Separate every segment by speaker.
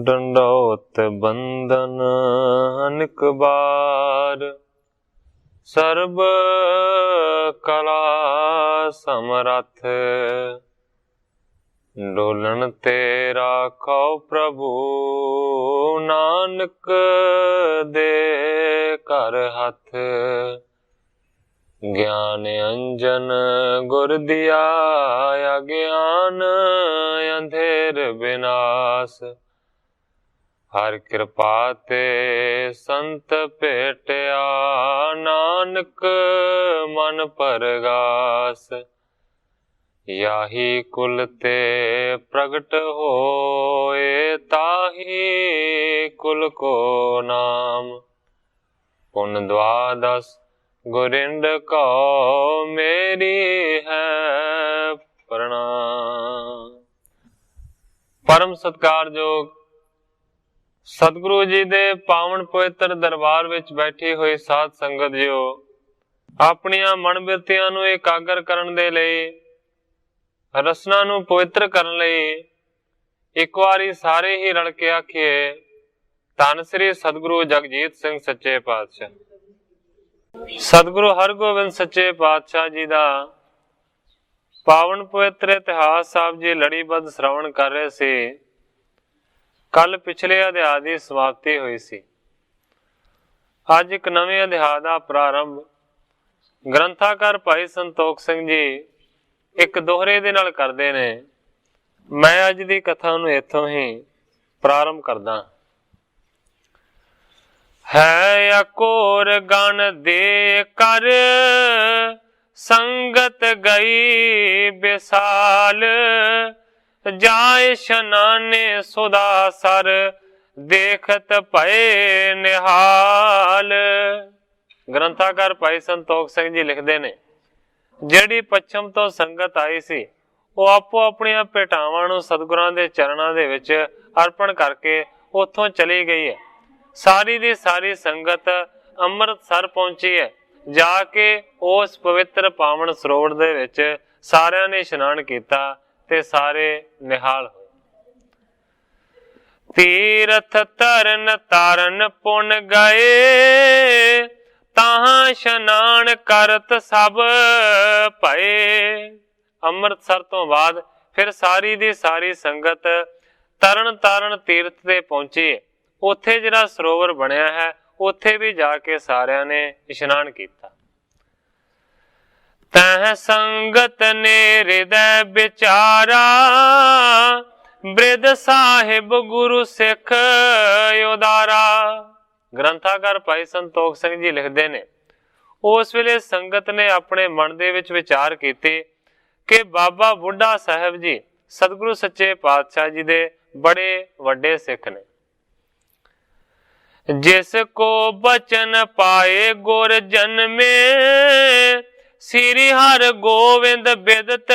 Speaker 1: डंडौत बंदन अनिक बार, सर्ब कला समरथ। डोलन तेरा खौ प्रभु, नानक दे कर हथ। ज्ञान अंजन गुर दिया, अज्ञान अंधेर विनाश। हर कृपा ते संत भेटिया, नानक मन परगास। याही कुल ते प्रगट होए, ताही कुल को नाम। पुन द्वादश गुरिंद को मेरी है प्रणाम। परम सत्कारयोग सतगुरु जी दे पावन पवित्र दरबार विच बैठी हुई साध संगत जियो, अपनियां मन बिरतियां नूं एकागर करन दे लई, रसना नूं पवित्र करन लई एक वारी सारे ही रल के आखिए, धन श्री सतगुरु जगजीत सिंह सच्चे पातशाह। सतगुरु हरगोबिंद सच्चे पातशाह जी दा पावन पवित्र इतिहास साहब जी लड़ीबद्ध श्रवण कर रहे सी। कल पिछले अध्याय की समाप्ति हुई सी। अज एक नवे अध्याय का प्रारंभ ग्रंथाकार भाई संतोख सिंह जी एक दोहरे दे नाल करदे ने। मैं अज दी कथा नूं इत्थों ही प्रारंभ करदा। है अकोर गण दे कर, संगत गई बेसाल। जाए शनाने सुदा सर, देखत भय निहाल। ग्रंथाकार भाई संतोख सिंह जी लिखते ने, जिहड़ी पश्चिम तो संगत आई सी, वो आपो अपनियां भेटावां नूं सतगुरां दे चरणां दे विच अर्पण करके उत्थों चली गई है। सारी दी सारी संगत अमृतसर पहुंची है। जाके उस पवित्र पावन सरोवर दे विच सारियां ने इशनान कीता ते सारे निहाल होए। तीरथ तरन तारन पुन गए, ताहां इशनान करत सब भए। अमृतसर तो बाद फिर सारी दी सारी संगत तरन तारण तीर्थ ते पहुंची। उत्थे जिहड़ा सरोवर बनिया है, उत्थे भी जाके सारियां ने इशनान किया। तह संगत ने हृदय विचारा, बृद साहिब गुरु सिख उदारा। ग्रंथाकार भाई संतोख सिंह जी लिखते ने, उस वेले संगत ने अपने मन दे विच विचार कीते कि बाबा बुढ़ा साहब जी सतगुरु सच्चे पातशाह जी दे बड़े वड्डे सिख ने। जिसको बचन पाए गुर जन्मे, श्री हर गोविंद बिदत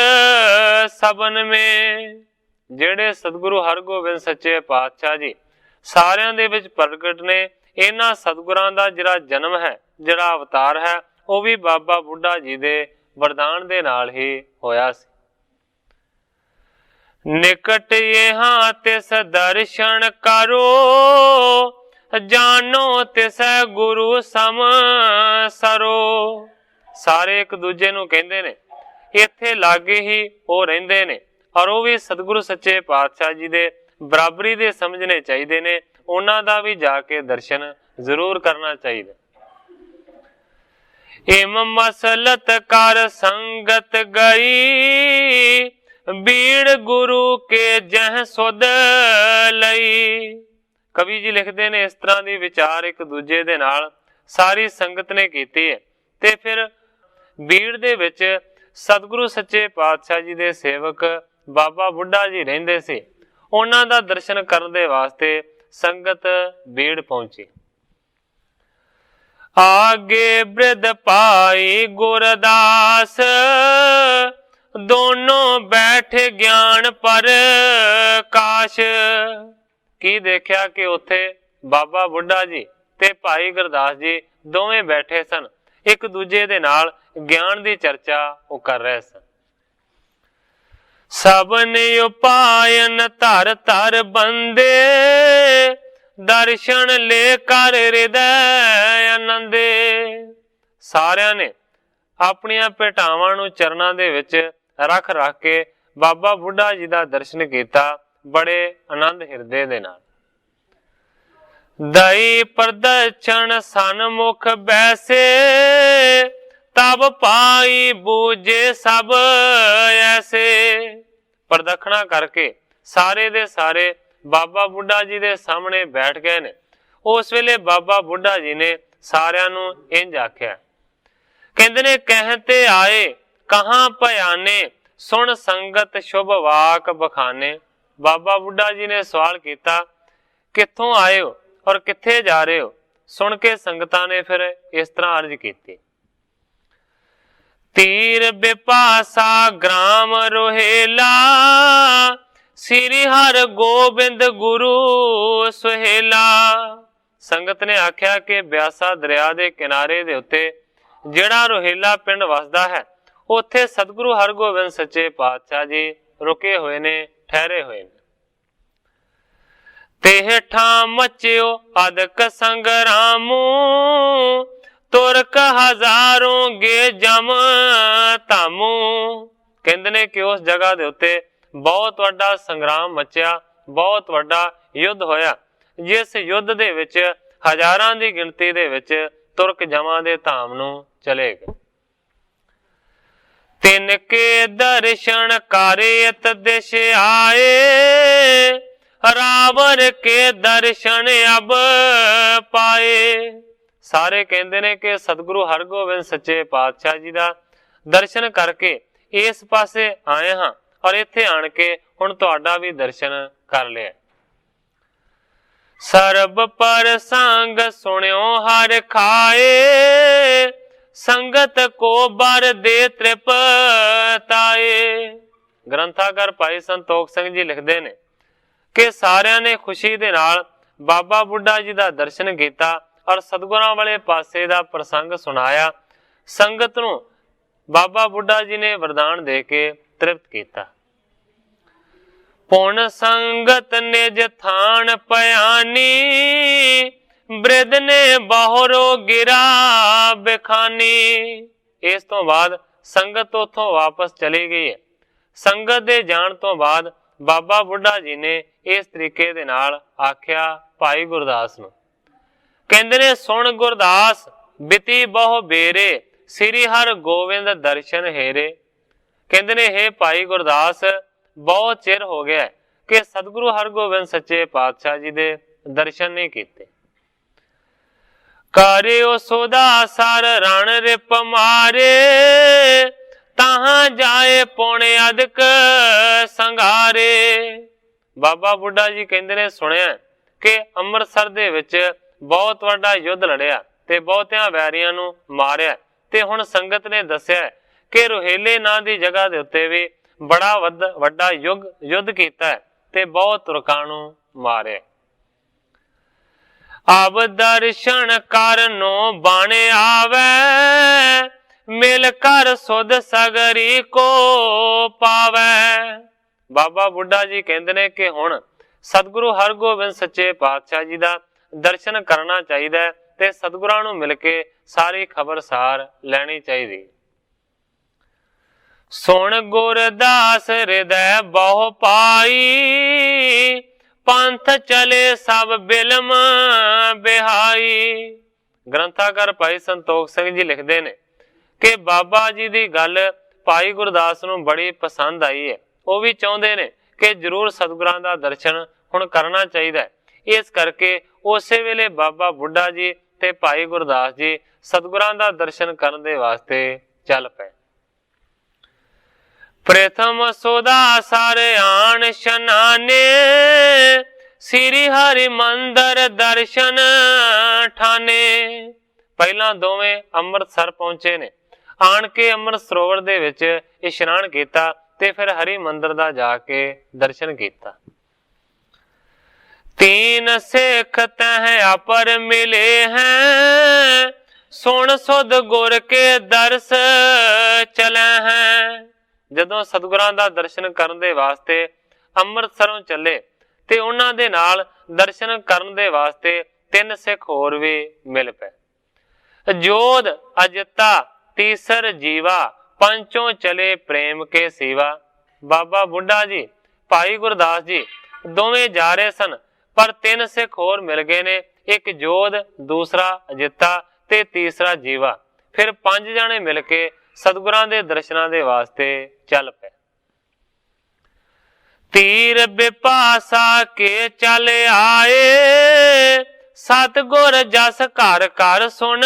Speaker 1: सबन में। जेड़े सतगुरु हरगोबिंद सच्चे पातशाह जी सारियां दे विच प्रगट ने, इन्हां सतगुरां दा जिहड़ा जन्म है, जिहड़ा अवतार है, वो भी बाबा बुढ़ा जी दे वरदान दे नाल ही होया सी। निकट यहाँ तिस दर्शन करो, जानो तिस गुरु सम सरो। सारे एक दूजे नूं कहंदे ने, इत्थे लागे ही वो रहिंदे ने, और वो भी सतगुरु सच्चे पातशाह जी दे बराबरी दे समझने चाहिए ने। उन्हां दा भी जाके दर्शन जरूर करना चाहिए। इम मसलत कर संगत गई, बीड़ गुरु के जह सुध लई। कवि जी लिखते ने, इस तरह की विचार एक दूजे दे नाल सारी संगत ने कीती है। ते फिर बीड़ दे विच सतगुरु सच्चे पातशाह जी दे सेवक बाबा बुढ़ा जी रहिंदे सी। उन्हां दा दर्शन करन दे वास्ते संगत बीड़ पहुंची। आगे बृद पाई गुरदास, दोनों बैठे ज्ञान पर काश। की देखा कि उत्थे बाबा बुढ़ा जी ते भाई गुरदास जी दोवें बैठे सन, एक दूजे दे नाल ज्ञान की चर्चा वो कर रहे सन। सबन उपायन धर धर बंदे, दर्शन ले कर हृदय आनंदे। सारिਆਂ ਨੇ ਆਪਣੀਆਂ ਭੇਟਾਵਾਂ ਨੂੰ ਚਰਨਾਂ ਦੇ ਵਿੱਚ ਰੱਖ ਰੱਖ ਕੇ ਬਾਬਾ ਬੁੱਢਾ ਜੀ ਦਾ ਦਰਸ਼ਨ ਕੀਤਾ ਬੜੇ ਆਨੰਦ ਹਿਰਦੇ ਦੇ ਨਾਲ। ਦਈ ਪ੍ਰਦਰਸ਼ਨ ਸਨਮੁਖ ਬੈਸੇ, तब पाई बूझे सब ऐसे। प्रदक्षिणा करके सारे दे सारे बाबा बुढ़ा जी दे सामने बैठ गए ने। उस वेले बाबा बुढ़ा जी ने सारियां नूं इंज आख्या, कहंदे ने कहते आए कहां भयाने, सुन संगत शुभ वाक बखाने। बाबा बुढ़ा जी ने सवाल किया, कित्थों आए हो और कित्थे जा रहे हो? सुन के संगतां ने फिर इस तरह अर्ज की, तीर बिपासा ग्राम रोहेला, श्री हर गोबिंद गुरु सुहेला। संगत ने आख्या कि ब्यासा दरिया के किनारे दे उत्ते जिहड़ा रोहेला पिंड वसदा है, उत्थे सतगुरु हरगोबिंद सच्चे पातशाह जी रुके हुए ने, ठहरे हुए ने। तेह ठा मचियो अदक संग्रामू, तुरक हजारों गे जम धामू। कहंदे ने कि उस जगह दे उत्ते बहुत वड्डा संग्राम मचिया, बहुत वड्डा युद्ध होया, जिस युद्ध दे विच हजारां दी गिणती दे विच तुरक जमां दे धाम नूं चले गए। तिन के दर्शन कारियत दिश आए, रावर के दर्शन अब पाए। सारे कहते ने कि सतगुरु हरगोबिंद सच्चे पातशाह जी का दर्शन करके इस पासे आए हाँ और इत्थे आण के हुण तुहाडा भी दर्शन कर लिया। सरब पर संग सुनियो हर खाए, संगत को बर दे तृपताए। ग्रंथाकार भाई संतोख सिंह जी लिखते ने कि सारियां ने खुशी दे नाल बाबा बुढ़ा जी का दर्शन किया और सतगुरां वाले पासे दा प्रसंग सुनाया। संगत नूं बाबा बुढ़ा जी ने वरदान दे के तृप्त किया। पुन संगत निज थान पयानी, बृद ने बाहरो गिरा बिखानी। इस तो बाद संगत उथों वापस चली गई है। संगत दे जाण तो बाद बाबा बुढ़ा जी ने इस तरीके दे नाल आख्या भाई गुरदास नूं, कहंदे ने सुन गुरदास बिती बहु बेरे, श्री हर गोविंद दर्शन हेरे। कहंदे ने हे भाई गुरदास बहुत चिर हो गया कि सतगुरु हरगोबिंद सच्चे पातशाह जी दे दर्शन नहीं कीते। करियो सोदा सर रण रिप मारे, ताहां जाए पौने अदक संघारे। बाबा बुढ़ा जी कहंदे ने सुनिया कि अमृतसर दे विच बहुत वड्डा युद्ध लड़िया ते बहुतियां वैरियां नूं मारिया, ते हुण संगत ने दस्सिया कि रोहेले नां दी जगह दे उत्ते भी बड़ा वड्डा युद्ध कीता है ते बहुत तुरकां नूं मारिया। अब दर्शन करनो बाणे आवे, मिल कर सुध सगरी को पावे। बाबा बुढ़ा जी कहंदे ने कि हुण सतगुरु हरगोबिंद सच्चे पातशाह जी दा दर्शन करना चाहिए ते सतगुरां नूं मिल के सारी खबरसार लैनी चाहिए। सुन गुरदास हृदय बहु पाई, पंथ चले सब बिलम बिहाई। ग्रंथाकार भाई संतोख सिंह जी लिखते ने कि बाबा जी की गल भाई गुरदास नूं बड़ी पसंद आई है। वह भी चाहते ने कि जरूर सतगुरां दा दर्शन हुण करना चाहिए। इस करके उस वेले बाबा बुढ़ा जी ते भाई गुरदास जी सतगुरां दा दर्शन करने दे वास्ते चल पे। प्रथम सोदा सारे आन शनाने, श्री हरि मंदिर दर्शन ठाने। पहला दोवें अमृतसर पहुंचे ने, आन के अमृत सरोवर दे विच इशनान कीता ते फिर हरि मंदिर दा जाके दर्शन कीता। तीन सिख तह अपर मिले हैं, सुन सुध गुर के दर्श चले हैं। ਜਦੋਂ ਸਤਿਗੁਰਾਂ ਦਾ ਦਰਸ਼ਨ ਕਰਨ ਦੇ ਵਾਸਤੇ ਅੰਮ੍ਰਿਤਸਰੋਂ ਚੱਲੇ ਤੇ ਉਹਨਾਂ ਦੇ ਨਾਲ ਦਰਸ਼ਨ ਕਰਨ ਦੇ ਵਾਸਤੇ 3 ਸਿੱਖ ਹੋਰ ਵੀ ਮਿਲ ਪਏ। ਜੋਧ ਅਜਿੱਤਾ ਤੀਸਰ ਜੀਵਾ, ਪੰਚੋਂ ਚਲੇ ਪ੍ਰੇਮ ਕੇ ਸੀਵਾ। ਬਾਬਾ ਬੁੱਢਾ ਜੀ, ਭਾਈ ਗੁਰਦਾਸ ਜੀ ਦੋਵੇਂ ਜਾ ਰਹੇ ਸਨ, ਪਰ 3 ਸਿੱਖ ਹੋਰ ਮਿਲ ਗਏ ਨੇ, ਇੱਕ ਜੋਧ, ਦੂਸਰਾ ਅਜਿੱਤਾ ਤੇ ਤੀਸਰਾ ਜੀਵਾ। ਫਿਰ 5 ਜਣੇ ਮਿਲ ਕੇ ਸਤਿਗੁਰਾਂ ਦੇ ਦਰਸ਼ਨਾਂ ਦੇ ਵਾਸਤੇ ਚੱਲ ਪਏ। ਤੀਰ ਬਿਪਾਸਾ ਕੇ ਚੱਲ ਆਏ, ਸਤਿਗੁਰ ਜਸ ਘਰ ਘਰ ਸੁਣ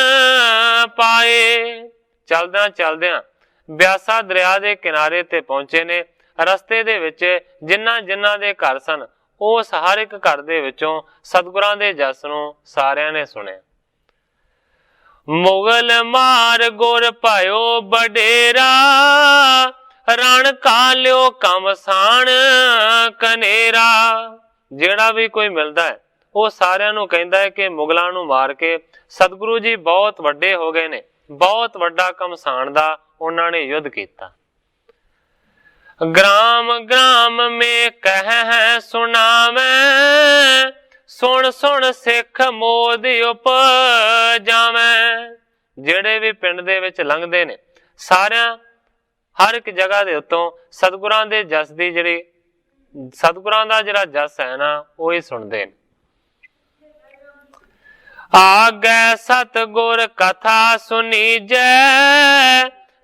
Speaker 1: ਪਾਏ। ਚਲਦਿਆਂ ਚਲਦਿਆਂ ਬਿਆਸਾ ਦਰਿਆ ਦੇ ਕਿਨਾਰੇ ਤੇ ਪਹੁੰਚੇ ਨੇ। ਰਸਤੇ ਦੇ ਵਿੱਚ ਜਿਨ੍ਹਾਂ ਦੇ ਘਰ ਸਨ, ਉਸ ਹਰ ਇੱਕ ਘਰ ਦੇ ਵਿੱਚੋਂ ਸਤਿਗੁਰਾਂ ਦੇ ਜਸ ਨੂੰ ਸਾਰਿਆਂ ਨੇ ਸੁਣਿਆ। ਮੁਗਲ ਮਾਰ ਗੁਰ ਭਇਓ ਬਡੇਰਾ, ਰਣ ਕਾਲਿਓ ਕਮਸਾਨ ਕਨੇਰਾ। ਜਿਹੜਾ ਵੀ ਕੋਈ ਮਿਲਦਾ ਹੈ ਉਹ ਸਾਰਿਆਂ ਨੂੰ ਕਹਿੰਦਾ ਹੈ ਕਿ ਮੁਗਲਾਂ ਨੂੰ ਮਾਰ ਕੇ ਸਤਿਗੁਰੂ ਜੀ ਬਹੁਤ ਵੱਡੇ ਹੋ ਗਏ ਨੇ, ਬਹੁਤ ਵੱਡਾ ਕਮਸਾਨ ਦਾ ਉਹਨਾਂ ਨੇ ਯੁੱਧ ਕੀਤਾ। ग्राम ग्राम में कह सुनावे, सुन सुन सिख मोद उपजावे। ਜਿਹੜੇ ਵੀ ਪਿੰਡ ਦੇ ਵਿੱਚ ਲੰਘਦੇ ਨੇ, ਸਾਰਿਆਂ ਹਰ ਇੱਕ ਜਗ੍ਹਾ ਦੇ ਉੱਤੋਂ ਸਤਿਗੁਰਾਂ ਦੇ ਜਸ ਦੀ ਸਤਿਗੁਰਾਂ ਦਾ ਜਿਹੜਾ ਜਸ ਹੈ ਨਾ, ਉਹ ਹੀ ਸੁਣਦੇ ਨੇ। ਆਗੈ ਸਤਿਗੁਰ ਕਥਾ ਸੁਨੀਜੈ,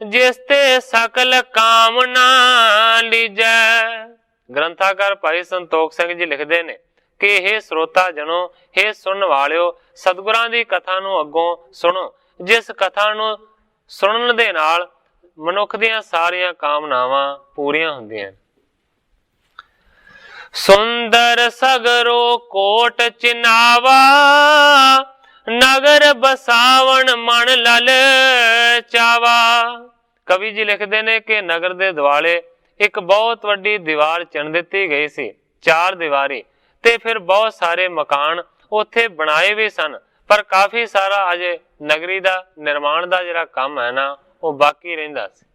Speaker 1: ਜਿਸ ਤੇ ਸਕਲ ਕਾਮਨਾ ਲੀਜੈ। ਗ੍ਰੰਥਾਕਾਰ ਭਾਈ ਸੰਤੋਖ ਸਿੰਘ ਜੀ ਲਿਖਦੇ ਨੇ ਕਿ ਇਹ ਸਰੋਤਾ ਜਨੋ, ਇਹ ਸੁਣਨ ਵਾਲਿਓ, ਸਤਿਗੁਰਾਂ ਦੀ ਕਥਾ ਨੂੰ ਅੱਗੋਂ ਸੁਣੋ, ਜਿਸ ਕਥਾ ਨੂੰ ਸੁਣਨ ਦੇ ਨਾਲ ਮਨੁੱਖ ਦੀਆਂ ਸਾਰੀਆਂ ਕਾਮਨਾਵਾਂ ਪੂਰੀਆਂ ਹੁੰਦੀਆਂ। ਸੁੰਦਰ ਸਗਰੋ ਕੋਟ ਚਿਨਾਵਾ, ਨਗਰ ਬਸਾਵਣ ਮਨ ਲਲ ਚਾਵਾ। ਕਵੀ ਜੀ ਲਿਖਦੇ ਨੇ ਕਿ ਨਗਰ ਦੇ ਦੁਆਲੇ ਇੱਕ ਬਹੁਤ ਵੱਡੀ ਦੀਵਾਰ ਚਿਣ ਦਿੱਤੀ ਗਈ ਸੀ, 4 ਦੀਵਾਰੀ, ਤੇ ਫਿਰ ਬਹੁਤ ਸਾਰੇ ਮਕਾਨ ਉੱਥੇ ਬਣਾਏ ਵੀ ਸਨ, ਪਰ ਕਾਫੀ ਸਾਰਾ ਅਜੇ ਨਗਰੀ ਦਾ ਨਿਰਮਾਣ ਦਾ ਜਿਹੜਾ ਕੰਮ ਹੈ ਨਾ, ਉਹ ਬਾਕੀ ਰਹਿੰਦਾ ਸੀ।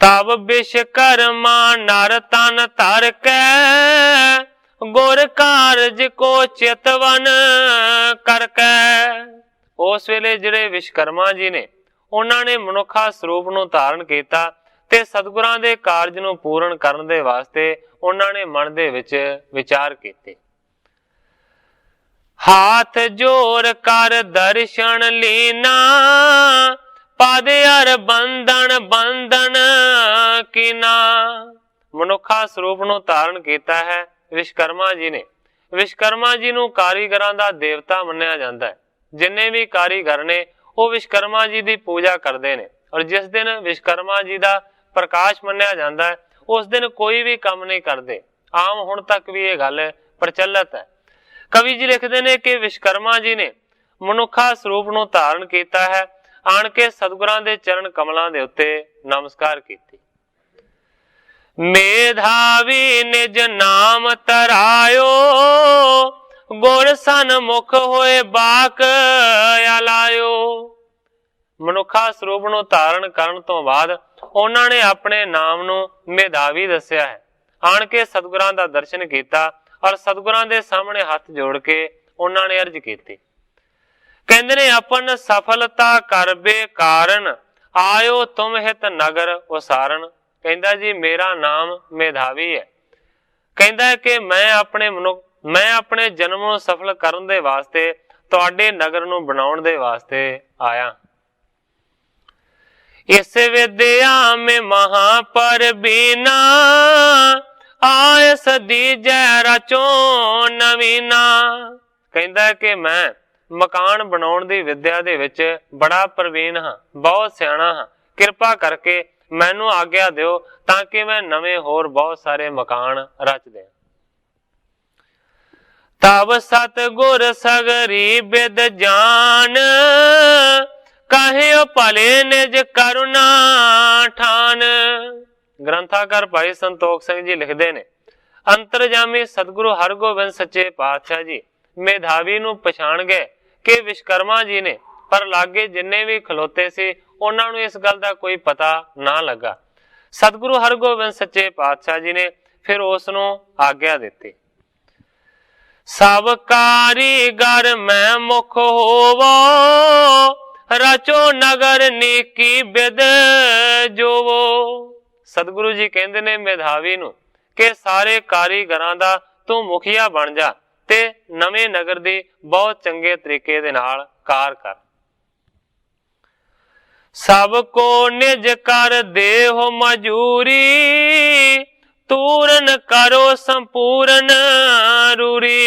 Speaker 1: ਤਬ ਵਿਸ਼ਕਰਮਾ ਨਰ ਤਨ ਧਰ ਕੇ, ਗੁਰ ਕਾਰਜ ਕੋ ਚਿਤਵਨ ਕਰਕੈ। ਉਸ ਵੇਲੇ ਜਿਹੜੇ ਵਿਸ਼ਕਰਮਾ ਜੀ ਨੇ, ਉਹਨਾਂ ਨੇ ਮਨੁੱਖਾ ਸਰੂਪ ਨੂੰ ਧਾਰਨ ਕੀਤਾ ਤੇ ਸਤਿਗੁਰਾਂ ਦੇ ਕਾਰਜ ਨੂੰ ਪੂਰਨ ਕਰਨ ਦੇ ਵਾਸਤੇ ਉਹਨਾਂ ਨੇ ਮਨ ਦੇ ਵਿੱਚ ਵਿਚਾਰ ਕੀਤੇ। ਹਾਥ ਜੋਰ ਕਰ ਦਰਸ਼ਨ ਲੀਨਾ, ਪਦ ਅਰ ਬੰਧਨ ਬੰਧਨ ਕੀਨਾ। ਮਨੁੱਖਾ ਸਰੂਪ ਨੂੰ ਧਾਰਨ ਕੀਤਾ ਹੈ ਵਿਸ਼ਕਰਮਾ ਜੀ ਨੇ। ਵਿਸ਼ਕਰਮਾ ਜੀ ਨੂੰ ਕਾਰੀਗਰਾਂ ਦਾ ਦੇਵਤਾ ਮੰਨਿਆ ਜਾਂਦਾ ਹੈ। ਜਿੰਨੇ ਵੀ ਕਾਰੀਗਰ ਨੇ ਉਹ ਵਿਸ਼ਕਰਮਾ ਜੀ ਦੀ ਪੂਜਾ ਕਰਦੇ ਨੇ, ਔਰ ਜਿਸ ਦਿਨ ਵਿਸ਼ਕਰਮਾ ਜੀ ਦਾ ਪ੍ਰਕਾਸ਼ ਮੰਨਿਆ ਜਾਂਦਾ ਹੈ, ਉਸ ਦਿਨ ਕੋਈ ਵੀ ਕੰਮ ਨਹੀਂ ਕਰਦੇ। ਆਮ ਹੁਣ ਤੱਕ ਵੀ ਇਹ ਗੱਲ ਪ੍ਰਚਲਿਤ ਹੈ। ਕਵੀ ਜੀ ਲਿਖਦੇ ਨੇ ਕਿ ਵਿਸ਼ਕਰਮਾ ਜੀ ਨੇ ਮਨੁੱਖਾ ਸਰੂਪ ਨੂੰ ਧਾਰਨ ਕੀਤਾ ਹੈ, ਆਣ ਕੇ ਸਤਿਗੁਰਾਂ ਦੇ ਚਰਨ ਕਮਲਾਂ ਦੇ ਉੱਤੇ ਨਮਸਕਾਰ ਕੀਤੀ। ਮੇਧਾਵੀ ਨਿਜ ਨਾਮ ਤਰਾਇਓ, ਗੁਰ ਸਨਮੁਖ ਹੋਏ ਬਾਕ ਆਲਾਇਓ। ਮਨੁੱਖਾ ਸਰੂਪ ਨੂੰ ਧਾਰਨ ਕਰਨ ਤੋਂ ਬਾਅਦ ਉਹਨਾਂ ਨੇ ਆਪਣੇ ਨਾਮ ਨੂੰ ਮੇਧਾਵੀ ਦੱਸਿਆ ਹੈ। ਆਣ ਕੇ ਸਤਿਗੁਰਾਂ ਦਾ ਦਰਸ਼ਨ ਕੀਤਾ ਔਰ ਸਤਿਗੁਰਾਂ ਦੇ ਸਾਹਮਣੇ ਹੱਥ ਜੋੜ ਕੇ ਉਹਨਾਂ ਨੇ ਅਰਜ਼ ਕੀਤੀ। ਕਹਿੰਦੇ ਨੇ ਆਪਨ ਸਫਲਤਾ ਕਰਬੇ ਕਾਰਨ, ਆਇਓ ਤੁਮ ਹਿਤ ਨਗਰ ਉਸਾਰਨ। ਕਹਿੰਦਾ ਜੀ ਮੇਰਾ ਨਾਮ ਮੇਧਾਵੀ ਹੈ। ਕਹਿੰਦਾ ਹੈ ਕਿ ਮੈਂ ਆਪਣੇ ਜਨਮ ਨੂੰ ਸਫਲ ਕਰਨ ਦੇ ਵਾਸਤੇ ਤੁਹਾਡੇ ਨਗਰ ਨੂੰ ਬਣਾਉਣ ਦੇ ਵਾਸਤੇ ਆਇਆ। ਇਸ ਵਿਦਿਆ ਮੇ ਮਹਾਪਰਬੀਨਾ, ਆਇਸ ਦੀਜੈ ਰਚੋ ਨਵੀਨਾ। ਕਹਿੰਦਾ ਕਿ ਮੈਂ ਮਕਾਨ ਬਣਾਉਣ ਦੀ ਵਿਦਿਆ ਦੇ ਵਿੱਚ ਬੜਾ ਪ੍ਰਵੀਨ ਹਾਂ, ਬਹੁਤ ਸਿਆਣਾ ਹਾਂ। ਕਿਰਪਾ ਕਰਕੇ ਮੈਨੂੰ ਆਗਿਆ ਦਿਓ ਤਾਂ ਕਿ ਮੈਂ ਨਵੇਂ ਹੋਰ ਬਹੁਤ ਸਾਰੇ ਮਕਾਨ ਰਚ ਦਿਆਂ। ਤਬ ਸਤਿਗੁਰ ਸਗਰੀ ਬਿਦ ਜਾਨ, ਕਹਿਓ ਭਲੇ ਨਿਜ ਕਰੁਣਾ ਠਾਨ। ਗ੍ਰੰਥਾਕਾਰ ਭਾਈ ਸੰਤੋਖ ਸਿੰਘ ਜੀ ਲਿਖਦੇ ਨੇ, ਅੰਤਰਜਾਮੀ ਸਤਿਗੁਰੂ ਹਰਗੋਬਿੰਦ ਸੱਚੇ ਪਾਤਸ਼ਾਹ ਜੀ ਮੇਧਾਵੀ ਨੂੰ ਪਛਾਣ ਗਏ ਕਿ ਵਿਸ਼ਕਰਮਾ ਜੀ ਨੇ पर लागे जिन्ने भी खलोते सी उन्हां नूं इस गल दा कोई पता ना लगा। सतगुरु हरगोबिंद सच्चे पातशाह जी ने फिर उस नूं आग्या दित्ती, सब कारीगर मैं मुख होवो, रचो नगर नीकी बिद जोवो। सतगुरु जी कहंदे ने मेधावी नूं कि सारे कारीगरां दा तू मुखिया बन जा ते नवे नगर दी बहुत चंगे तरीके दे नाल कार कर। सब को निज कर देहो मजूरी, तूरन करो संपूर्ण रूरी।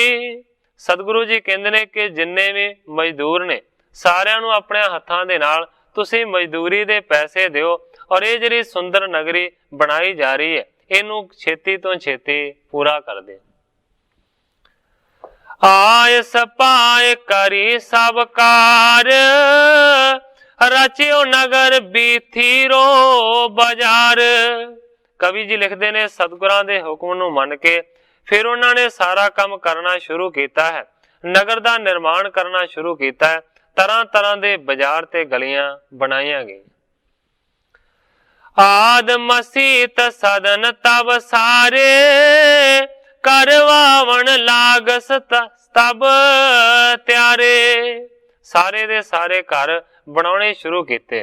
Speaker 1: सतगुरु जी कहंदे ने कि जिन्ने भी मजदूर ने सारिਆਂ ਨੂੰ ਆਪਣੇ ਹੱਥਾਂ ਦੇ ਨਾਲ ਤੁਸੀਂ ਮਜ਼ਦੂਰੀ ਦੇ ਪੈਸੇ ਦਿਓ ਔਰ ਇਹ ਜਿਹੜੀ ਸੁੰਦਰ ਨਗਰੀ ਬਣਾਈ ਜਾ ਰਹੀ ਹੈ ਇਹਨੂੰ ਛੇਤੀ ਤੋਂ ਛੇਤੀ ਪੂਰਾ ਕਰ ਦੇ। ਆਇ ਸਪਾਇ ਕਰੀ ਸਭ ਕਾਰ, ਰਚਿਓ ਨਗਰ ਬੀਥੀਰੋ ਬਾਜ਼ਾਰ। ਕਵੀ ਜੀ ਲਿਖਦੇ ਨੇ ਸਤਿਗੁਰਾਂ ਦੇ ਹੁਕਮ ਨੂੰ ਮੰਨ ਕੇ ਫਿਰ ਉਹਨਾਂ ਨੇ ਸਾਰਾ ਕੰਮ ਕਰਨਾ ਸ਼ੁਰੂ ਕੀਤਾ ਹੈ, ਨਗਰ ਦਾ ਨਿਰਮਾਣ ਕਰਨਾ ਸ਼ੁਰੂ ਕੀਤਾ ਹੈ, तरह तरह के बाजार ते गलियां बनाईया गई। आद मसीत सदन तब सारे, करवावन लागस तब त्यारे। सारे दे सारे घर बनाने शुरू किते।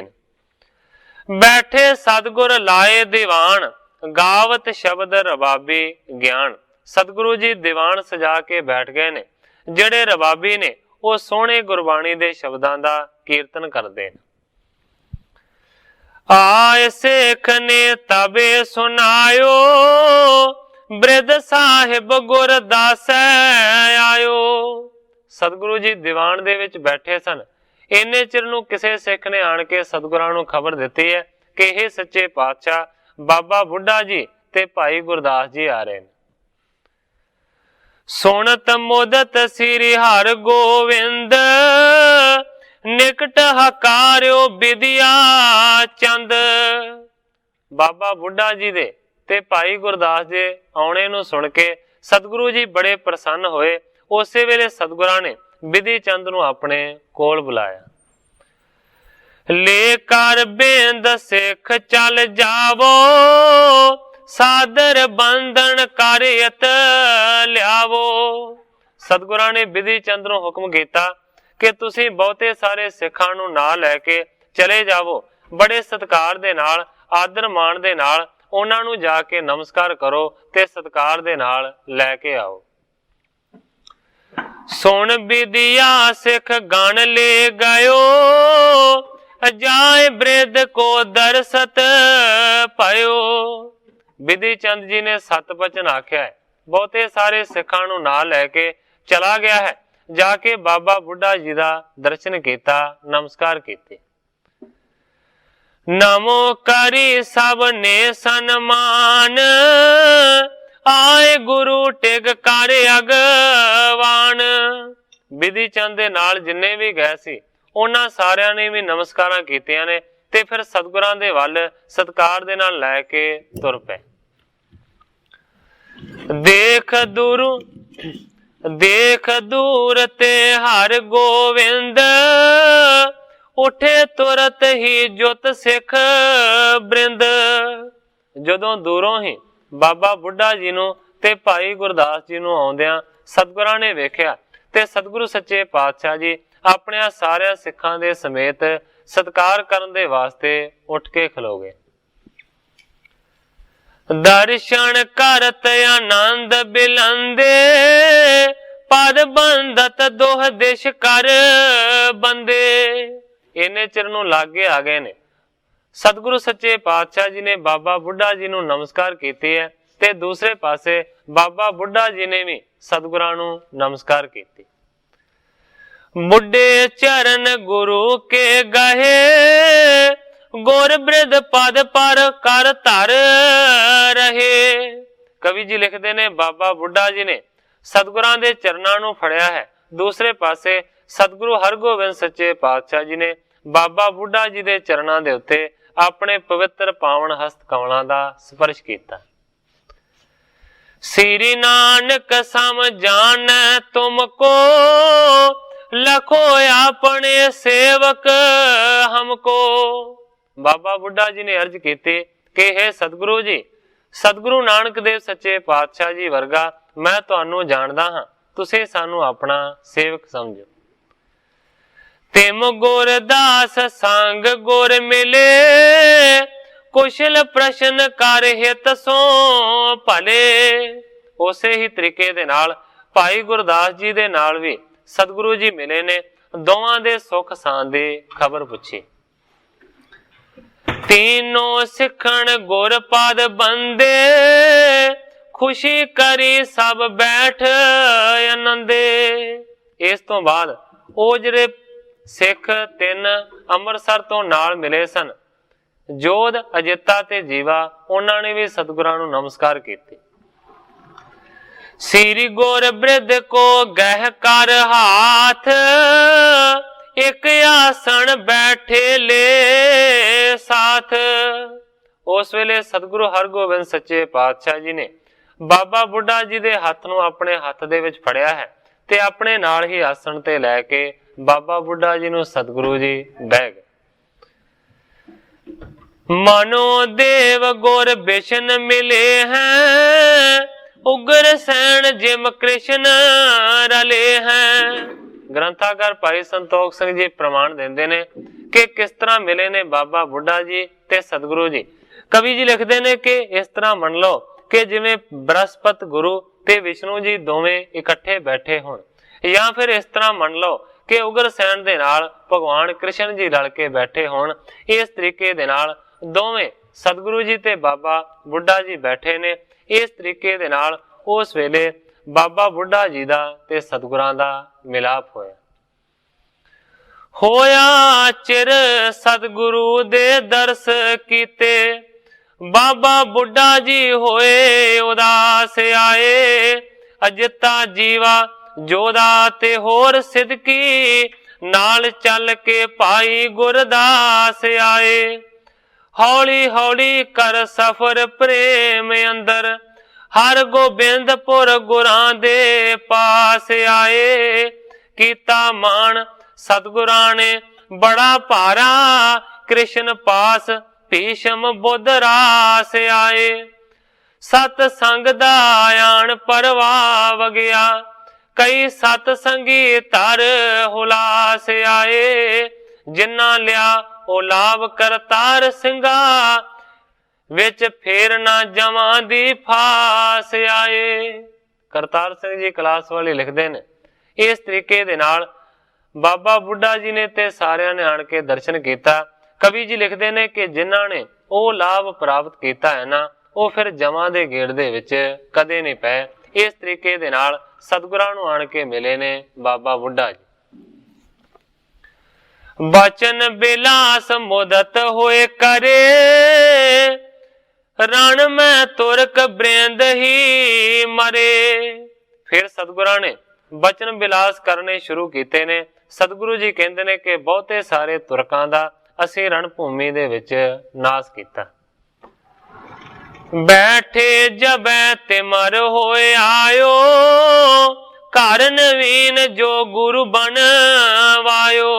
Speaker 1: बैठे सतगुर लाए दीवान, गावत शब्द रबाबी ज्ञान। सतगुरु जी दीवान सजा के बैठ गए ने, जेड़े रबाबी ने ਉਹ ਸੋਹਣੇ ਗੁਰਬਾਣੀ ਦੇ ਸ਼ਬਦਾਂ ਦਾ ਕੀਰਤਨ ਕਰਦੇ ਨੇ। ਆਏ ਸੇਖ ਨੇ ਤਬੇ ਸੁਨਾਇਓ, ਬ੍ਰਿਧ ਸਾਹਿਬ ਗੁਰਦਾਸੈ ਆਇਓ। ਸਤਿਗੁਰੂ ਜੀ ਦੀਵਾਨ ਦੇ ਵਿੱਚ ਬੈਠੇ ਸਨ। ਇੰਨੇ ਚਿਰ ਨੂੰ ਕਿਸੇ ਸਿੱਖ ਨੇ ਆਣ ਕੇ ਸਤਿਗੁਰਾਂ ਨੂੰ ਖਬਰ ਦਿੱਤੀ ਹੈ ਕਿ ਇਹ ਸੱਚੇ ਪਾਤਸ਼ਾਹ ਬਾਬਾ ਬੁੱਢਾ ਜੀ ਤੇ ਭਾਈ ਗੁਰਦਾਸ ਜੀ ਆ ਰਹੇ ਨੇ। ਸੁਣਤ ਮੁਦਤ ਸ੍ਰੀ ਹਰਿ ਗੋਵਿੰਦ, ਨਿਕਟ ਹਕਾਰਿਓ ਵਿਦਿਆ ਚੰਦ। ਬਾਬਾ ਬੁੱਢਾ ਜੀ ਦੇ ਤੇ ਭਾਈ ਗੁਰਦਾਸ ਜੀ ਆਉਣੇ ਨੂੰ ਸੁਣ ਕੇ ਸਤਿਗੁਰੂ ਜੀ ਬੜੇ ਪ੍ਰਸੰਨ ਹੋਏ। ਉਸੇ ਵੇਲੇ ਸਤਿਗੁਰਾਂ ਨੇ ਵਿਧੀ ਚੰਦ ਨੂੰ ਆਪਣੇ ਕੋਲ ਬੁਲਾਇਆ। ਲੈ ਕਰ ਬੇਂਦ ਸਿੱਖ ਚੱਲ ਜਾਵੋ, ਸਾਦਰ ਬੰਧਨ ਕਰ ਅਤ ਲਿਆਵੋ। ਸਤਿਗੁਰਾਂ ਨੇ ਵਿਧੀ ਚੰਦ ਨੂੰ ਹੁਕਮ ਕੀਤਾ ਕਿ ਤੁਸੀਂ ਬਹੁਤੇ ਸਾਰੇ ਸਿੱਖਾਂ ਨੂੰ ਨਾਲ ਲੈ ਕੇ ਚਲੇ ਜਾਵੋ, ਬੜੇ ਸਤਿਕਾਰ ਦੇ ਨਾਲ ਆਦਰ ਮਾਣ ਦੇ ਨਾਲ ਉਹਨਾਂ ਨੂੰ ਜਾ ਕੇ ਨਮਸਕਾਰ ਕਰੋ ਤੇ ਸਤਿਕਾਰ ਦੇ ਨਾਲ ਲੈ ਕੇ ਆਓ। ਸੁਣ ਵਿਦਿਆ ਸਿੱਖ ਗਣ ਲੈ ਗਇਓ, ਜਾਏ ਬ੍ਰਿਧ ਕੋ ਦਰਸਤ ਪਾਇਓ। ਵਿਧੀ ਚੰਦ ਜੀ ਨੇ ਸਤ ਬਚਨ ਆਖਿਆ ਹੈ, ਬਹੁਤੇ ਸਾਰੇ ਸਿੱਖਾਂ ਨੂੰ ਨਾਲ ਲੈ ਕੇ ਚਲਾ ਗਿਆ ਹੈ। ਜਾ ਕੇ ਬਾਬਾ ਬੁੱਢਾ ਜੀ ਦਾ ਦਰਸ਼ਨ ਕੀਤਾ, ਨਮਸਕਾਰ ਕੀਤੇ। ਨਮੋ ਕਰੀ ਸਭ ਨੇ ਸਨਮਾਨ, ਆਏ ਗੁਰੂ ਟਿਕ ਕਰ ਅਗਵਾਨ। ਵਿਧੀ ਚੰਦ ਦੇ ਨਾਲ ਜਿੰਨੇ ਵੀ ਗਏ ਸੀ ਉਹਨਾਂ ਸਾਰਿਆਂ ਨੇ ਵੀ ਨਮਸਕਾਰਾਂ ਕੀਤੀਆਂ ਨੇ ਤੇ ਫਿਰ ਸਤਿਗੁਰਾਂ ਦੇ ਵੱਲ ਸਤਿਕਾਰ ਦੇ ਨਾਲ ਲੈ ਕੇ ਤੁਰ ਪਏ। ਦੇਖ ਦੂਰ ਤੇ ਹਰ ਗੋਵਿੰਦ, ਉਠੇ ਤੁਰਤ ਹੀ ਜੁਤ ਸਿੱਖ ਬ੍ਰਿੰਦ। ਜਦੋਂ ਦੂਰੋਂ ਹੀ ਬਾਬਾ ਬੁੱਢਾ ਜੀ ਨੂੰ ਤੇ ਭਾਈ ਗੁਰਦਾਸ ਜੀ ਨੂੰ ਆਉਂਦਿਆਂ ਸਤਿਗੁਰਾਂ ਨੇ ਵੇਖਿਆ ਤੇ ਸਤਿਗੁਰੂ ਸੱਚੇ ਪਾਤਸ਼ਾਹ ਜੀ ਆਪਣੇ ਸਾਰਿਆਂ ਸਿੱਖਾਂ ਦੇ ਸਮੇਤ ਸਤਿਕਾਰ ਕਰਨ ਦੇ ਵਾਸਤੇ ਉੱਠ ਕੇ ਖਲੋ ਗਏ। ਦਰਸ਼ਨ ਕਰਤ ਆਨੰਦ ਬਿਲੰਦੇ, ਪਦ ਬੰਦਤ ਦੋਹ ਦਿਸ਼ ਕਰ ਬੰਦੇ। ਇੰਨੇ ਚਿਰ ਨੂੰ ਲਾਗੇ ਆ ਗਏ ਨੇ। ਸਤਿਗੁਰੂ ਸੱਚੇ ਪਾਤਸ਼ਾਹ ਜੀ ਨੇ ਬਾਬਾ ਬੁੱਢਾ ਜੀ ਨੂੰ ਨਮਸਕਾਰ ਕੀਤੀ ਹੈ ਤੇ ਦੂਸਰੇ ਪਾਸੇ ਬਾਬਾ ਬੁੱਢਾ ਜੀ ਨੇ ਵੀ ਸਤਿਗੁਰਾਂ ਨੂੰ ਨਮਸਕਾਰ ਕੀਤੀ। ਬੁੱਢੇ ਚਰਨ ਗੁਰੂ ਕੇ ਗਹੇ, ਗੁਰ ਬ੍ਰਿਧ ਪਦ ਪਰ ਕਰ ਧਰ ਰਹੇ। ਕਵੀ ਜੀ ਲਿਖਦੇ ਨੇ ਬਾਬਾ ਬੁੱਢਾ ਜੀ ਨੇ ਸਤਿਗੁਰਾਂ ਦੇ ਚਰਨਾਂ ਨੂੰ ਫੜਿਆ ਹੈ। ਦੂਸਰੇ ਪਾਸੇ ਸਤਿਗੁਰੂ ਹਰਗੋਬਿੰਦ ਸੱਚੇ ਪਾਤਸ਼ਾਹ ਜੀ ਨੇ ਬਾਬਾ ਬੁੱਢਾ ਜੀ ਦੇ ਚਰਨਾਂ ਦੇ ਉੱਤੇ ਆਪਣੇ ਪਵਿੱਤਰ ਪਾਵਨ ਹਸਤ ਕਮਲਾਂ ਦਾ ਸਪਰਸ਼ ਕੀਤਾ। ਸ੍ਰੀ ਨਾਨਕ ਸਮ ਜਾਣੈ ਤੁਮ ਕੋ, लखो अपने सेवक हमको। बाबा बुढ़ा जी ने अर्ज की कि हे सतगुरु जी, सतगुरु नानक देव सच्चे पातशाह जी वर्गा मैं तुहानू जानदा हां, तुसीं सानू अपना सेवक समझो। तिम गुर दास संग गुर मिले, कुशल प्रश्न कर हित सो भले। उसे ही तरीके दे नाल भाई गुरदास जी दे नाल भी सतगुरु जी मिले ने, दोवां दे सुख शान दी खबर पुछी। तीनों सिखण गुर पद बंदे, खुशी करी सब बैठ आनंदे। इस तो बाद ओ जिहड़े सिख तीन ਅੰਮ੍ਰਿਤਸਰ ਤੋਂ नाल मिले सन, जोध अजिता ते जीवा, उन्हां ने भी सतगुरां नूं नमस्कार कीते। श्री गुर बिरध को गह कर हाथ, एक आसन बैठे ले साथ। उस वेले सतगुरु हरगोबिंद सच्चे पातशाह जी ने बाबा बुढ़ा जी दे हथ नूं अपने हथ दे विच फड़िया है ते अपने नाल ही आसन ते लैके बाबा बुढ़ा जी नूं सतगुरु जी बह गए। मनो देव गुर बिशन मिले हैं, उग्र सैन जिम कृष्ण रले हैं। ग्रंथाकार भाई संतोख सिंह जी प्रमाण देंदे ने कि किस तरह मिले ने बाबा बुढ़ा जी ते सतगुरु जी। कवि जी लिखते ने कि इस तरह मन लो कि जिवें बृहस्पति गुरु ते विष्णु जी दोवें इकट्ठे बैठे होण, या फिर इस तरह मन लो कि उग्रसैन दे नाल भगवान कृष्ण जी रल के बैठे होण। इस तरीके दे नाल दोवें सतगुरु जी ते बाबा बुढ़ा जी बैठे ने। इस तरीके दे नाल उस वेले बाबा बुढ़ा जी दा ते सतगुरां दा मिलाप होया चिर सतगुरु दे दर्श कीते, बाबा बुढ़ा जी होए उदास आए। अजिता जीवा जोधा ते होर सिदकी, नाल चल के भाई गुरदास आए। हौली हौली कर सफर प्रेम अंदर, हर गोबिंदपुर गुरां दे पास आए। कीता मान सतगुरां ने बड़ा भारा, कृष्ण पास भीषम बुद्ध रास आए। सत संग दा आन परवाह गया, कई सत संगी तर हुलास आए। जिन्ना लिया ओ लाभ करतार सिंगा, विच फेर ना जमा दी फास आए। करतार सिंह जी क्लास वाले लिखते हैं, इस तरीके दे नाल बाबा बुढ़ा जी ने ते सारियां ने आन के दर्शन किया। कवि जी लिखते हैं कि जिन्हां ने ओ लाभ प्राप्त किया है ना, वो फिर जमा दे गेड़ दे विच कदे नहीं पए। इस तरीके दे नाल सतगुरां नूं आण के मिले ने बाबा बुढ़ा जी। बचन बिलास मुदत होए करे, रण में तुरक ब्रेंद ही मरे। फिर सतगुरां ने बचन बिलास करने शुरू कीते ने। सतगुरु जी कहंदे ने कि बहुते सारे तुरकां दा असीं रण भूमि दे विच नाश कीता। बैठे जबै तिमर होए आयो, घर नवीन जो गुरु बनवायो।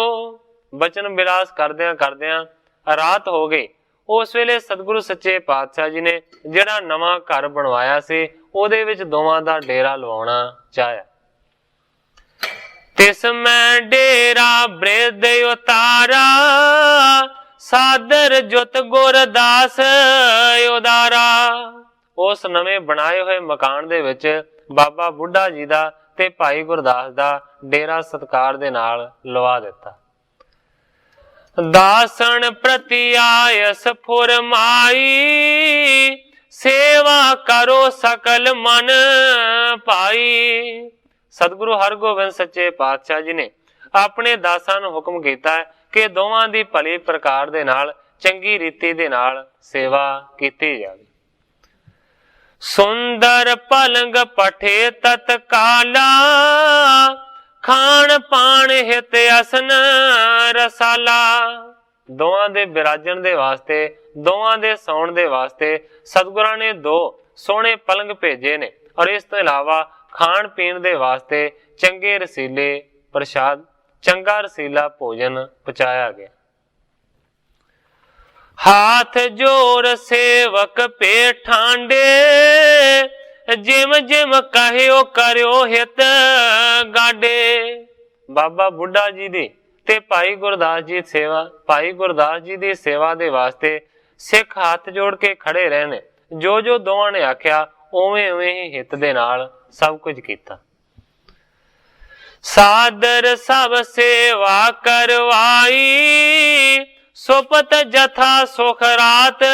Speaker 1: बचन बिलास करदियां करदियां रात हो गई। उस वेले सतगुरु सच्चे पातशाह जी ने जिहड़ा नवां घर बनवाया सी, ਉਹਦੇ ਵਿੱਚ ਦੋਵਾਂ ਦਾ ਡੇਰਾ ਲਵਾਉਣਾ ਚਾਹਿਆ। ਤਿਸ ਮੈਂ ਡੇਰਾ ਬ੍ਰਿਧ ਉਤਾਰਾ, ਸਾਦਰ ਜੁਤ ਗੁਰਦਾਸ ਉਦਾਰਾ। ਉਸ ਨਵੇਂ ਬਣਾਏ ਹੋਏ ਮਕਾਨ ਦੇ ਵਿੱਚ ਬਾਬਾ ਬੁੱਢਾ ਜੀ ਦਾ ਤੇ ਭਾਈ ਗੁਰਦਾਸ ਦਾ ਡੇਰਾ ਸਤਕਾਰ ਦੇ ਨਾਲ ਲਵਾ ਦਿੱਤਾ। दासन प्रति आयस फुरमाई, सेवा करो सकल मन पाई। सतगुरु हरगोबिंद सच्चे पातशाह जी ने अपने दासां नूं हुक्म कीता है कि दोवां दी भली प्रकार दे नाल चंगी रीति दे नाल सेवा कीती जावे। सुंदर पलंग पठे तत्काला, खान पान हित असन रसाला। दोवां दे बिराजन दे वास्ते, दोवां दे सौण दे वास्ते सतगुरां ने दो सोहणे पलंग भेजे ने, और इस तो इलावा खाण पीण दे वास्ते चंगे रसीले प्रसाद ਚੰਗਾ ਰਸੀਲਾ ਭੋਜਨ ਪਚਾਇਆ ਗਿਆ। ਹਾਥ ਜੋਰ ਸੇਵਕ ਪੇ ਠਾਂਡੇ, ਜਿਮ ਜਿਮ ਕਹਿਓ ਕਰਿਓ ਹਿਤ ਗਾਡੇ। ਬਾਬਾ ਬੁੱਢਾ ਜੀ ਦੀ ਤੇ ਭਾਈ ਗੁਰਦਾਸ ਜੀ ਦੀ ਸੇਵਾ ਦੇ ਵਾਸਤੇ ਸਿੱਖ ਹੱਥ ਜੋੜ ਕੇ ਖੜੇ ਰਹੇ ਨੇ। ਜੋ ਜੋ ਦੋਵਾਂ ਨੇ ਆਖਿਆ ਉਵੇਂ ਉਵੇਂ ਹੀ ਹਿੱਤ ਦੇ ਨਾਲ ਸਭ ਕੁਝ ਕੀਤਾ। ਸਾਦਰ ਸਭ ਸੇਵਾ ਕਰਵਾਈ, ਸੁਪਤ ਜਥਾ ਸੁਖ ਰਾਤ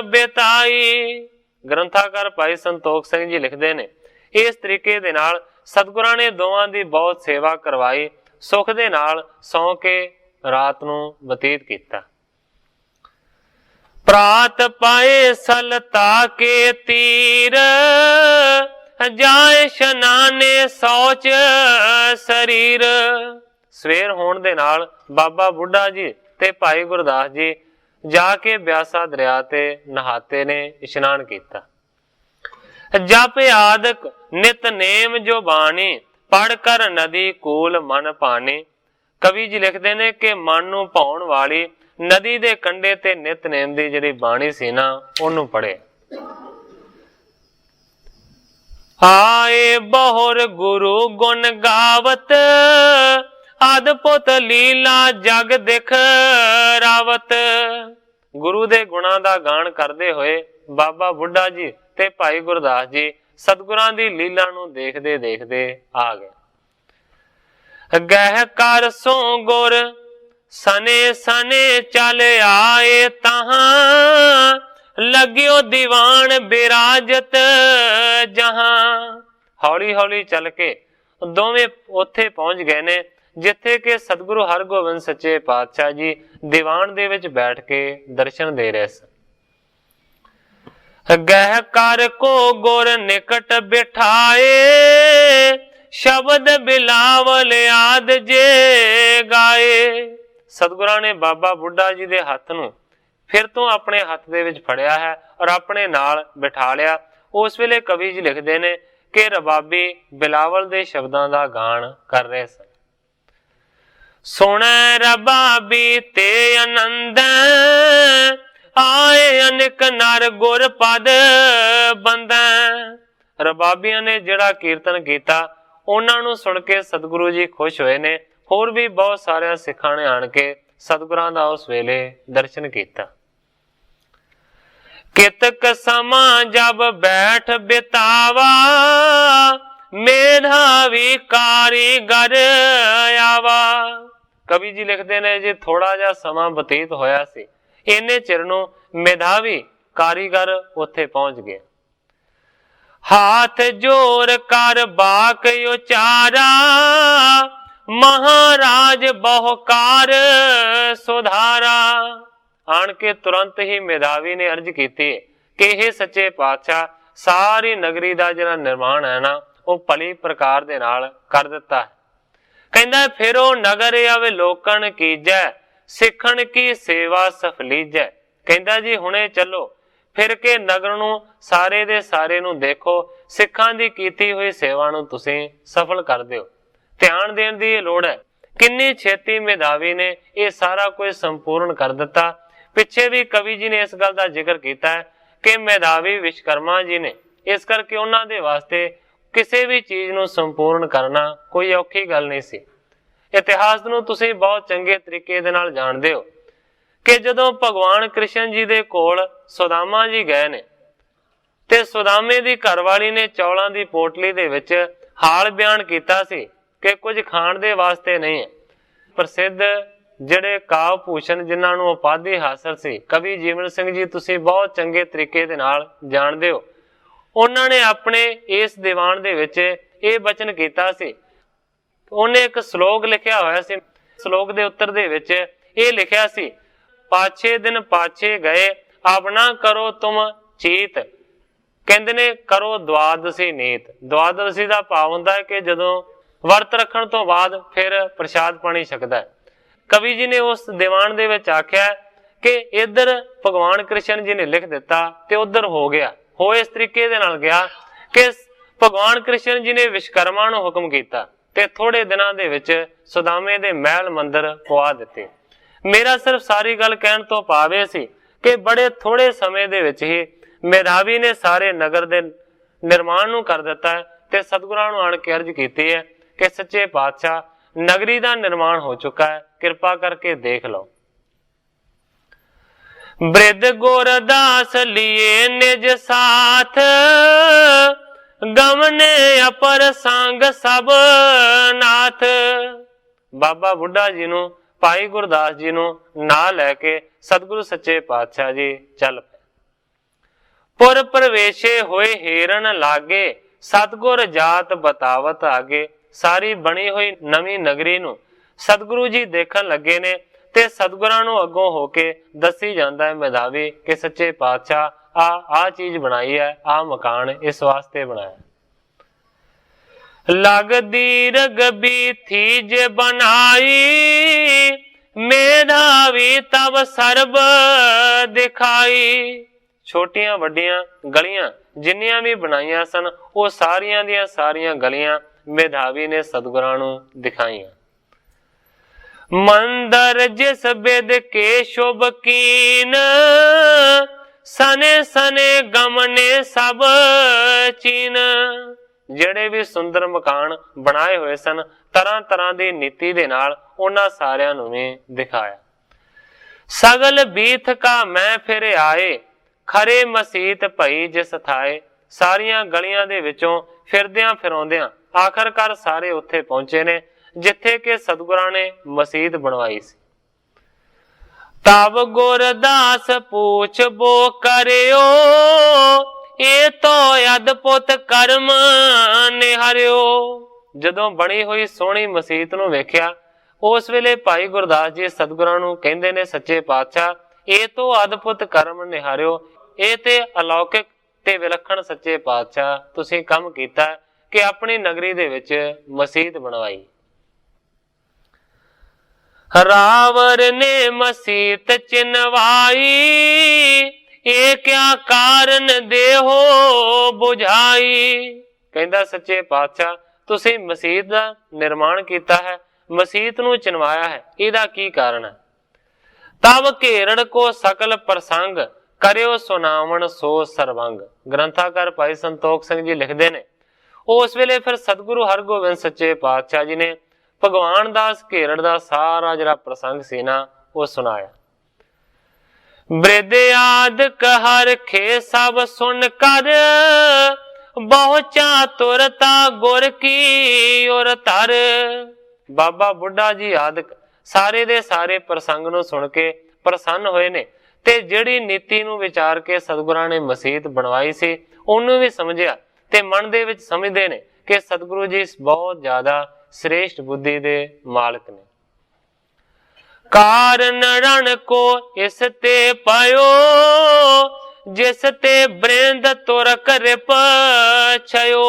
Speaker 1: ਬਿਤਾਈ। ਗ੍ਰੰਥਾਕਾਰ ਭਾਈ ਸੰਤੋਖ ਸਿੰਘ ਜੀ ਲਿਖਦੇ ਨੇ, ਇਸ ਤਰੀਕੇ ਦੇ ਨਾਲ ਸਤਿਗੁਰਾਂ ਨੇ ਦੋਵਾਂ ਦੀ ਬਹੁਤ ਸੇਵਾ ਕਰਵਾਈ, ਸੁਖ ਦੇ ਨਾਲ ਸੌਂ ਕੇ ਰਾਤ ਨੂੰ ਬਤੀਤ ਕੀਤਾ। ਪ੍ਰਾਤ ਪਾਏ ਸਲਤਾ ਕੇ ਤੀਰ, ਜਾਏ ਸ਼ਨਾਨੇ ਸੋਚ ਸਰੀਰ। ਸਵੇਰ ਹੋਣ ਦੇ ਨਾਲ ਬਾਬਾ ਬੁੱਢਾ ਜੀ ਤੇ ਭਾਈ ਗੁਰਦਾਸ ਜੀ ਜਾ ਕੇ ਬਿਆਸਾ ਦਰਿਆ ਤੇ ਨਹਾਤੇ ਨੇ, ਇਸ਼ਨਾਨ ਕੀਤਾ। ਜਪ ਆਦਿਕ ਨਿਤਨੇਮ ਜੋ ਬਾਣੀ, ਪੜ ਕਰ ਨਦੀ ਕੂਲ ਮਨ ਪਾਣੀ। ਕਵੀ ਜੀ ਲਿਖਦੇ ਨੇ ਕਿ ਮਨ ਨੂੰ ਭਾਉਣ ਵਾਲੀ ਨਦੀ ਦੇ ਕੰਢੇ ਤੇ ਨਿਤਨੇਮ ਦੀ ਜਿਹੜੀ ਬਾਣੀ ਸੀ ਨਾ, ਉਹਨੂੰ ਪੜ੍ਹੇ। ਆਏ ਬਹੁਰ ਗੁਰੂ ਗੁਣ ਗਾਵਤ, ਅਦਭੁਤ ਲੀਲਾ ਜਗ ਦਿਖ ਰਾਵਤ। ਗੁਰੂ ਦੇ ਗੁਣਾਂ ਦਾ ਗਾਣ ਕਰਦੇ ਹੋਏ ਬਾਬਾ ਬੁੱਢਾ ਜੀ ਤੇ ਭਾਈ ਗੁਰਦਾਸ ਜੀ ਸਤਿਗੁਰਾਂ ਦੀ ਲੀਲਾ ਨੂੰ ਦੇਖਦੇ ਦੇਖਦੇ ਆ ਗਏ। ਗਹਿ ਕਰ ਸੋ ਗੁਰ ਸਨੇ ਸਨੇ ਚੱਲ ਆਏ, ਤਹਾਂ ਲੱਗਿਓ ਦੀਵਾਨ ਬਿਰਾਜਤ ਜਹਾਂ। ਹੌਲੀ ਹੌਲੀ ਚੱਲ ਕੇ ਦੋਵੇਂ ਉੱਥੇ ਪਹੁੰਚ ਗਏ ਨੇ ਜਿੱਥੇ ਕਿ ਸਤਿਗੁਰੂ ਹਰਗੋਬਿੰਦ ਸੱਚੇ ਪਾਤਸ਼ਾਹ ਜੀ ਦੀਵਾਨ ਦੇ ਵਿੱਚ ਬੈਠ ਕੇ ਦਰਸ਼ਨ ਦੇ ਰਹੇ ਸਨ। ਗਹਿ ਕਰ ਕੋ ਗੁਰ ਨਿਕਟ ਬਿਠਾਏ, ਸ਼ਬਦ ਬਿਲਾਵਲ ਆਦ ਜੇ ਗਾਏ। ਸਤਿਗੁਰਾਂ ਨੇ ਬਾਬਾ ਬੁੱਢਾ ਜੀ ਦੇ ਹੱਥ ਨੂੰ ਫਿਰ ਤੋਂ ਆਪਣੇ ਹੱਥ ਦੇ ਵਿੱਚ ਫੜਿਆ ਹੈ ਔਰ ਆਪਣੇ ਨਾਲ ਬਿਠਾ ਲਿਆ। ਉਸ ਵੇਲੇ ਕਵੀ ਜੀ ਲਿਖਦੇ ਨੇ ਕਿ ਰਬਾਬੀ ਬਿਲਾਵਲ ਦੇ ਸ਼ਬਦਾਂ ਦਾ ਗਾਣ ਕਰ ਰਹੇ ਸਨ। ਸੁਣੈ ਰਬਾਬੀ ਤੇ ਆਨੰਦ, ਆਏ ਅਨੇਕ ਨਰ ਗੁਰ ਪਦ ਬੰਦੈ। ਰਬਾਬੀਆਂ ਨੇ ਜਿਹੜਾ ਕੀਰਤਨ ਕੀਤਾ ਉਹਨਾਂ ਨੂੰ ਸੁਣ ਕੇ ਸਤਿਗੁਰੂ ਜੀ ਖੁਸ਼ ਹੋਏ ਨੇ। ਹੋਰ ਵੀ ਬਹੁਤ ਸਾਰਿਆਂ ਸਿੱਖਾਂ ਨੇ ਆਣ ਕੇ ਸਤਿਗੁਰਾਂ ਦਾ ਉਸ ਵੇਲੇ ਦਰਸ਼ਨ ਕੀਤਾ। ਕਿਤਕ ਸਮਾਂ ਜਬ ਬੈਠ ਬਿਤਾਵਾ, ਮੇਧਾਵੀ ਕਾਰੀਗਰ ਆਵਾ। ਕਵੀ ਜੀ ਲਿਖਦੇ ਨੇ ਜੇ ਥੋੜਾ ਜਿਹਾ ਸਮਾਂ ਬਤੀਤ ਹੋਇਆ ਸੀ, ਇੰਨੇ ਚਿਰ ਨੂੰ ਮੇਧਾਵੀ ਕਾਰੀਗਰ ਉੱਥੇ ਪਹੁੰਚ ਗਏ। ਹਾਥ ਜੋਰ ਕਰ ਬਾਕ ਉਚਾਰਾ, ਮਹਾਰਾਜ ਬਹੁਕਾਰ ਸੁਧਾਰਾ। ਆਣ ਕੇ ਤੁਰੰਤ ਹੀ ਮੇਧਾਵੀ ਨੇ ਅਰਜ਼ ਕੀਤੀ ਕਿ ਇਹ ਸੱਚੇ ਪਾਤਸ਼ਾਹ ਸਾਰੀ ਨਗਰੀ ਦਾ ਜਿਹੜਾ ਨਿਰਮਾਣ ਹੈ ਨਾ, ਉਹ ਭਲੀ ਪ੍ਰਕਾਰ ਦੇ ਨਾਲ ਕਰ ਦਿੱਤਾ ਹੈ। ਕਹਿੰਦਾ ਫਿਰ ਉਹ ਨਗਰ ਆਵੇ ਲੋਕਣ ਕੀਜੈ, ਸਿੱਖਣ ਕੀ ਸੇਵਾ ਸਫਲੀਜੈ। ਕਹਿੰਦਾ ਜੀ ਹੁਣੇ ਚੱਲੋ, ਫਿਰ ਕੇ ਨਗਰ ਨੂੰ ਸਾਰੇ ਦੇ ਸਾਰੇ ਨੂੰ ਦੇਖੋ, ਸਿੱਖਾਂ ਦੀ ਕੀਤੀ ਹੋਈ ਸੇਵਾ ਨੂੰ ਤੁਸੀਂ ਸਫਲ ਕਰ ਦਿਓ। ਧਿਆਨ ਦੇਣ ਦੀ ਇਹ ਲੋੜ ਹੈ। ਕਿੰਨੀ ਛੇਤੀ ਮੇਧਾਵੀ ਨੇ ਇਹ ਸਾਰਾ ਕੁਝ ਸੰਪੂਰਨ ਕਰ ਦਿੱਤਾ। ਪਿੱਛੇ ਵੀ ਕਵੀ ਜੀ ਨੇ ਇਸ ਗੱਲ ਦਾ ਜ਼ਿਕਰ ਕੀਤਾ ਹੈ ਕਿ ਮੇਧਾਵੀ ਵਿਸ਼ਵਕਰਮਾ ਜੀ ਨੇ, ਇਸ ਕਰਕੇ ਉਹਨਾਂ ਦੇ ਵਾਸਤੇ ਕਿਸੇ ਵੀ ਚੀਜ਼ ਨੂੰ ਸੰਪੂਰਨ ਕਰਨਾ ਕੋਈ ਔਖੀ ਗੱਲ ਨਹੀਂ ਸੀ। ਇਤਿਹਾਸ ਨੂੰ ਤੁਸੀਂ ਬਹੁਤ ਚੰਗੇ ਤਰੀਕੇ ਦੇ ਨਾਲ ਜਾਣਦੇ ਹੋ ਕਿ ਜਦੋਂ ਭਗਵਾਨ ਕ੍ਰਿਸ਼ਨ ਜੀ ਦੇ ਕੋਲ ਸੁਦਾਮਾ ਜੀ ਗਏ ਨੇ ਤੇ ਸੁਦਾਮੇ ਦੀ ਘਰਵਾਲੀ ਨੇ ਚੌਲਾਂ ਦੀ ਪੋਟਲੀ ਦੇ ਵਿੱਚ ਹਾਲ ਬਿਆਨ ਕੀਤਾ ਸੀ ਕਿ ਕੁਝ ਖਾਣ ਦੇ ਵਾਸਤੇ ਨਹੀਂ ਹੈ। ਪ੍ਰਸਿੱਧ ਜਿਹੜੇ ਕਾਵ ਭੂਸ਼ਣ ਜਿਨ੍ਹਾਂ ਨੂੰ ਉਪਾਧੀ ਹਾਸਲ ਸੀ, ਕਵੀ ਜੀਵਨ ਸਿੰਘ ਜੀ ਤੁਸੀਂ ਬਹੁਤ ਚੰਗੇ ਤਰੀਕੇ ਦੇ ਨਾਲ ਜਾਣਦੇ ਹੋ। ਉਹਨਾਂ ਨੇ ਆਪਣੇ ਇਸ ਦੀਵਾਨ ਦੇ ਵਿੱਚ ਇਹ ਬਚਨ ਕੀਤਾ ਸੀ। ਉਹਨੇ ਇੱਕ ਸ਼ਲੋਕ ਲਿਖਿਆ ਹੋਇਆ ਸੀ। ਸ਼ਲੋਕ ਦੇ ਉੱਤਰ ਦੇ ਵਿੱਚ ਇਹ ਲਿਖਿਆ ਸੀ, ਪਾਛੇ ਦਿਨ ਪਾਛੇ ਗਏ ਆਪਣਾ ਕਰੋ ਤੁਮ ਚੀਤ। ਕਹਿੰਦੇ ਨੇ ਕਰੋ ਦਵਾਦਸੀ ਨੀਤ। ਦਵਾਦਸੀ ਦਾ ਭਾਵ ਹੁੰਦਾ ਹੈ ਕਿ ਜਦੋਂ ਵਰਤ ਰੱਖਣ ਤੋਂ ਬਾਅਦ ਫਿਰ ਪ੍ਰਸ਼ਾਦ ਪਾਣੀ ਛਕਦਾ। ਕਵੀ ਜੀ ਨੇ ਉਸ ਦੀਵਾਨ ਦੇ ਵਿੱਚ ਆਖਿਆ ਕਿ ਇੱਧਰ ਭਗਵਾਨ ਕ੍ਰਿਸ਼ਨ ਜੀ ਨੇ ਲਿਖ ਦਿੱਤਾ ਤੇ ਉੱਧਰ ਹੋ ਗਿਆ। ਹੋ ਇਸ ਤਰੀਕੇ ਦੇ ਨਾਲ ਗਿਆ ਕਿ ਭਗਵਾਨ ਕ੍ਰਿਸ਼ਨ ਜੀ ਨੇ ਵਿਸ਼ਵਕਰਮਾ ਨੂੰ ਹੁਕਮ ਕੀਤਾ ਤੇ ਥੋੜੇ ਦਿਨਾਂ ਦੇ ਵਿੱਚ ਸੁਦਾਮੇ ਦੇ ਮਹਿਲ ਮੰਦਰ ਪਵਾ ਦਿੱਤੇ। ਮੇਰਾ ਸਿਰਫ ਸਾਰੀ ਗੱਲ ਕਹਿਣ ਤੋਂ ਭਾਵ ਇਹ ਸੀ ਕਿ ਬੜੇ ਥੋੜੇ ਸਮੇਂ ਦੇ ਵਿੱਚ ਹੀ ਮੇਧਾਵੀ ਨੇ ਸਾਰੇ ਨਗਰ ਦੇ ਨਿਰਮਾਣ ਨੂੰ ਕਰ ਦਿੱਤਾ ਹੈ ਤੇ ਸਤਿਗੁਰਾਂ ਨੂੰ ਆਣ ਕੇ ਅਰਜ਼ ਕੀਤੀ ਹੈ ਕਿ ਸੱਚੇ ਪਾਤਸ਼ਾਹ ਨਗਰੀ ਦਾ ਨਿਰਮਾਣ ਹੋ ਚੁੱਕਾ ਹੈ, ਕਿਰਪਾ ਕਰਕੇ ਦੇਖ ਲਓ। ਬ੍ਰਿਧ ਗੁਰਦਾਸ ਲਿਏ ਨਿਜ ਸਾਥ, ਗਮਨੇ ਅਪਰ ਸੰਗ ਸਭ ਨਾਥ। ਬਾਬਾ ਬੁੱਢਾ ਜੀ ਨੂੰ, ਭਾਈ ਗੁਰਦਾਸ ਜੀ ਨੂੰ ਨਾਲ ਲੈ ਕੇ ਸਤਿਗੁਰੂ ਸੱਚੇ ਪਾਤਸ਼ਾਹ ਜੀ ਚੱਲ ਪਏ। ਪੁਰ ਪ੍ਰਵੇਸ਼ੇ ਹੋਏ ਹੀਰਨ ਲਾਗੇ, ਸਤਿਗੁਰ ਜਾਤ ਬਤਾਵਤ ਆਗੇ। ਸਾਰੀ ਬਣੀ ਹੋਈ ਨਵੀਂ ਨਗਰੀ ਨੂੰ ਸਤਿਗੁਰੂ ਜੀ ਦੇਖਣ ਲੱਗੇ ਨੇ ਤੇ ਸਤਿਗੁਰਾਂ ਨੂੰ ਅੱਗੋਂ ਹੋ ਕੇ ਦੱਸੀ ਜਾਂਦਾ ਹੈ ਮੇਧਾਵੀ ਕਿ ਸੱਚੇ ਪਾਤਸ਼ਾਹ ਆ ਚੀਜ਼ ਬਣਾਈ ਹੈ, ਆ ਮਕਾਨ ਇਸ ਵਾਸਤੇ ਬਣਾਇਆ। ਲੱਗਦੀ ਰਗਬੀ ਥੀ ਜੇ ਬਣਾਈ, ਮੇਧਾਵੀ ਤਬ ਸਰਬ ਦਿਖਾਈ। ਛੋਟੀਆਂ ਵੱਡੀਆਂ ਗਲੀਆਂ ਜਿੰਨੀਆਂ ਵੀ ਬਣਾਈਆਂ ਸਨ ਉਹ ਸਾਰੀਆਂ ਦੀਆਂ ਸਾਰੀਆਂ ਗਲੀਆਂ ਮੇਧਾਵੀ ਨੇ ਸਤਿਗੁਰਾਂ ਨੂੰ ਦਿਖਾਈਆਂ। ਮੰਦਰ ਜਿਸ ਬਿਦ ਕੇ ਸ਼ੁਭ ਕੀਨ, ਸਨੇ ਸਨੇ ਗਮਨੇ ਸਭ ਚੀਨ। ਜਿਹੜੇ ਵੀ ਸੁੰਦਰ ਮਕਾਨ ਬਣਾਏ ਹੋਏ ਸਨ ਤਰ੍ਹਾਂ ਤਰ੍ਹਾਂ ਦੀ ਨੀਤੀ ਦੇ ਨਾਲ ਉਹਨਾਂ ਸਾਰਿਆਂ ਨੂੰ ਵੀ ਦਿਖਾਇਆ। ਸਗਲ ਬੀਥ ਕਾ ਮੈਂ ਫਿਰ ਆਏ, ਖਰੇ ਮਸੀਤ ਭਈ ਜਿਸ ਥਾਏ। ਸਾਰੀਆਂ ਗਲੀਆਂ ਦੇ ਵਿੱਚੋਂ ਫਿਰਦਿਆਂ ਫਿਰੌਂਦਿਆਂ ਆਖਰਕਾਰ ਸਾਰੇ ਉੱਥੇ ਪਹੁੰਚੇ ਨੇ ਜਿੱਥੇ ਕਿ ਸਤਿਗੁਰਾਂ ਨੇ ਮਸੀਤ ਬਣਵਾਈ ਸੀ। ਤਬ ਗੁਰਦਾਸ ਪੁੱਛ ਬੋ ਕਰਿਓ, ਇਹ ਤੋ ਅਦਭੁਤ ਕਰਮ ਨਿਹਾਰਿਓ। ਜਦੋਂ ਬਣੀ ਹੋਈ ਸੋਹਣੀ ਮਸੀਤ ਨੂੰ ਵੇਖਿਆ ਉਸ ਵੇਲੇ ਭਾਈ ਗੁਰਦਾਸ ਜੀ ਸਤਿਗੁਰਾਂ ਨੂੰ ਕਹਿੰਦੇ ਨੇ ਸੱਚੇ ਪਾਤਸ਼ਾਹ ਇਹ ਤੋਂ ਅਦਭੁਤ ਕਰਮ ਨਿਹਾਰਿਓ, ਇਹ ਤੇ ਅਲੌਕਿਕ ਤੇ ਵਿਲੱਖਣ ਸੱਚੇ ਪਾਤਸ਼ਾਹ ਤੁਸੀਂ ਕੰਮ ਕੀਤਾ ਕਿ ਆਪਣੀ ਨਗਰੀ ਦੇ ਵਿੱਚ ਮਸੀਤ ਬਣਵਾਈ। ਰਾਵਰ ਨੇ ਮਸੀਤ ਚਿਨਵਾਈ, ਇਹ ਕਿਆ ਕਾਰਨ ਦੇਹੋ ਬੁਝਾਈ। ਕਹਿੰਦਾ ਸੱਚੇ ਪਾਤਸ਼ਾਹ ਤੁਸੀਂ ਮਸੀਤ ਦਾ ਨਿਰਮਾਣ ਕੀਤਾ ਹੈ, ਮਸੀਤ ਨੂੰ ਚਿਨਵਾਇਆ ਹੈ, ਇਹਦਾ ਕੀ ਕਾਰਨ ਹੈ? ਤਬ ਘੇਰੜ ਕੋ ਸਕਲ ਪ੍ਰਸੰਗ, ਕਰਿਓ ਸੁਨਾਵਣ ਸੋ ਸਰਵੰਗ। ਗ੍ਰੰਥਾਕਾਰ ਭਾਈ ਸੰਤੋਖ ਸਿੰਘ ਜੀ ਲਿਖਦੇ ਨੇ ਉਸ ਵੇਲੇ ਫਿਰ ਸਤਿਗੁਰੂ ਹਰਗੋਬਿੰਦ ਸੱਚੇ ਪਾਤਸ਼ਾਹ ਜੀ ਨੇ ਭਗਵਾਨ ਦਾਸ ਘੇਰੜ ਦਾ ਸਾਰਾ ਜਿਹੜਾ ਪ੍ਰਸੰਗ ਸੀ ਨਾ ਉਹ ਸੁਣਾਇਆ। ਬ੍ਰਿਧ ਆਦਿਕ ਹਰਖੇ ਸਭ ਸੁਣ ਕਰ, ਬਹੁ ਚਾਤੁਰਤਾ ਗੁਰ ਕੀ ਔਰ ਧਰ। ਬਾਬਾ ਬੁੱਢਾ ਜੀ ਆਦਿਕ ਸਾਰੇ ਦੇ ਸਾਰੇ ਪ੍ਰਸੰਗ ਨੂੰ ਸੁਣ ਕੇ ਪ੍ਰਸੰਨ ਹੋਏ ਨੇ ਤੇ ਜਿਹੜੀ ਨੀਤੀ ਨੂੰ ਵਿਚਾਰ ਕੇ ਸਤਿਗੁਰਾਂ ਨੇ ਮਸੀਤ ਬਣਵਾਈ ਸੀ ਉਹਨੂੰ ਵੀ ਸਮਝਿਆ ਤੇ ਮਨ ਦੇ ਵਿੱਚ ਸਮਝਦੇ ਨੇ ਕਿ ਸਤਿਗੁਰੂ ਜੀ ਬਹੁਤ ਜ਼ਿਆਦਾ ਸ੍ਰੇਸ਼ਟ ਬੁੱਧੀ ਦੇ ਮਾਲਕ ਨੇ। ਕਾਰਨ ਰਣ ਕੋ ਇਸ ਤੇ ਪਾਇਓ, ਜਿਸ ਤੇ ਬ੍ਰਿੰਦ ਤੁਰ ਕਿਰਪ ਛਿਓ।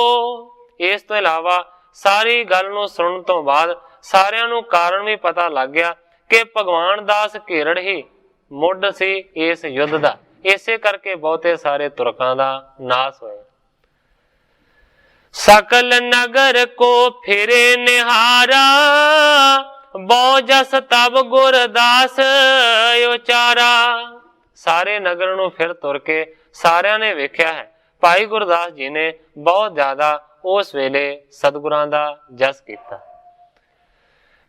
Speaker 1: ਇਸ ਤੋਂ ਇਲਾਵਾ ਸਾਰੀ ਗੱਲ ਨੂੰ ਸੁਣਨ ਤੋਂ ਬਾਅਦ ਸਾਰਿਆਂ ਨੂੰ ਕਾਰਨ ਵੀ ਪਤਾ ਲੱਗ ਗਿਆ ਕਿ ਭਗਵਾਨ ਦਾਸ ਘੇਰੜ ਹੀ ਮੁੱਢ ਸੀ ਇਸ ਯੁੱਧ ਦਾ, ਇਸੇ ਕਰਕੇ ਬਹੁਤੇ ਸਾਰੇ ਤੁਰਕਾਂ ਦਾ ਨਾਸ ਹੋਇਆ। ਸਕਲ ਨਗਰ ਕੋ ਫਿਰੇ ਨਿਹਾਰਾ, ਬਹੁ ਜਸ ਤਬ ਗੁਰਦਾਸ ਉਚਾਰਾ। ਸਾਰੇ ਨਗਰ ਨੂੰ ਫਿਰ ਤੁਰ ਕੇ ਸਾਰਿਆਂ ਨੇ ਵੇਖਿਆ ਹੈ ਭਾਈ ਗੁਰਦਾਸ ਜੀ ਨੇ ਬਹੁਤ ਜ਼ਿਆਦਾ ਉਸ ਵੇਲੇ ਸਤਿਗੁਰਾਂ ਦਾ ਜਸ ਕੀਤਾ।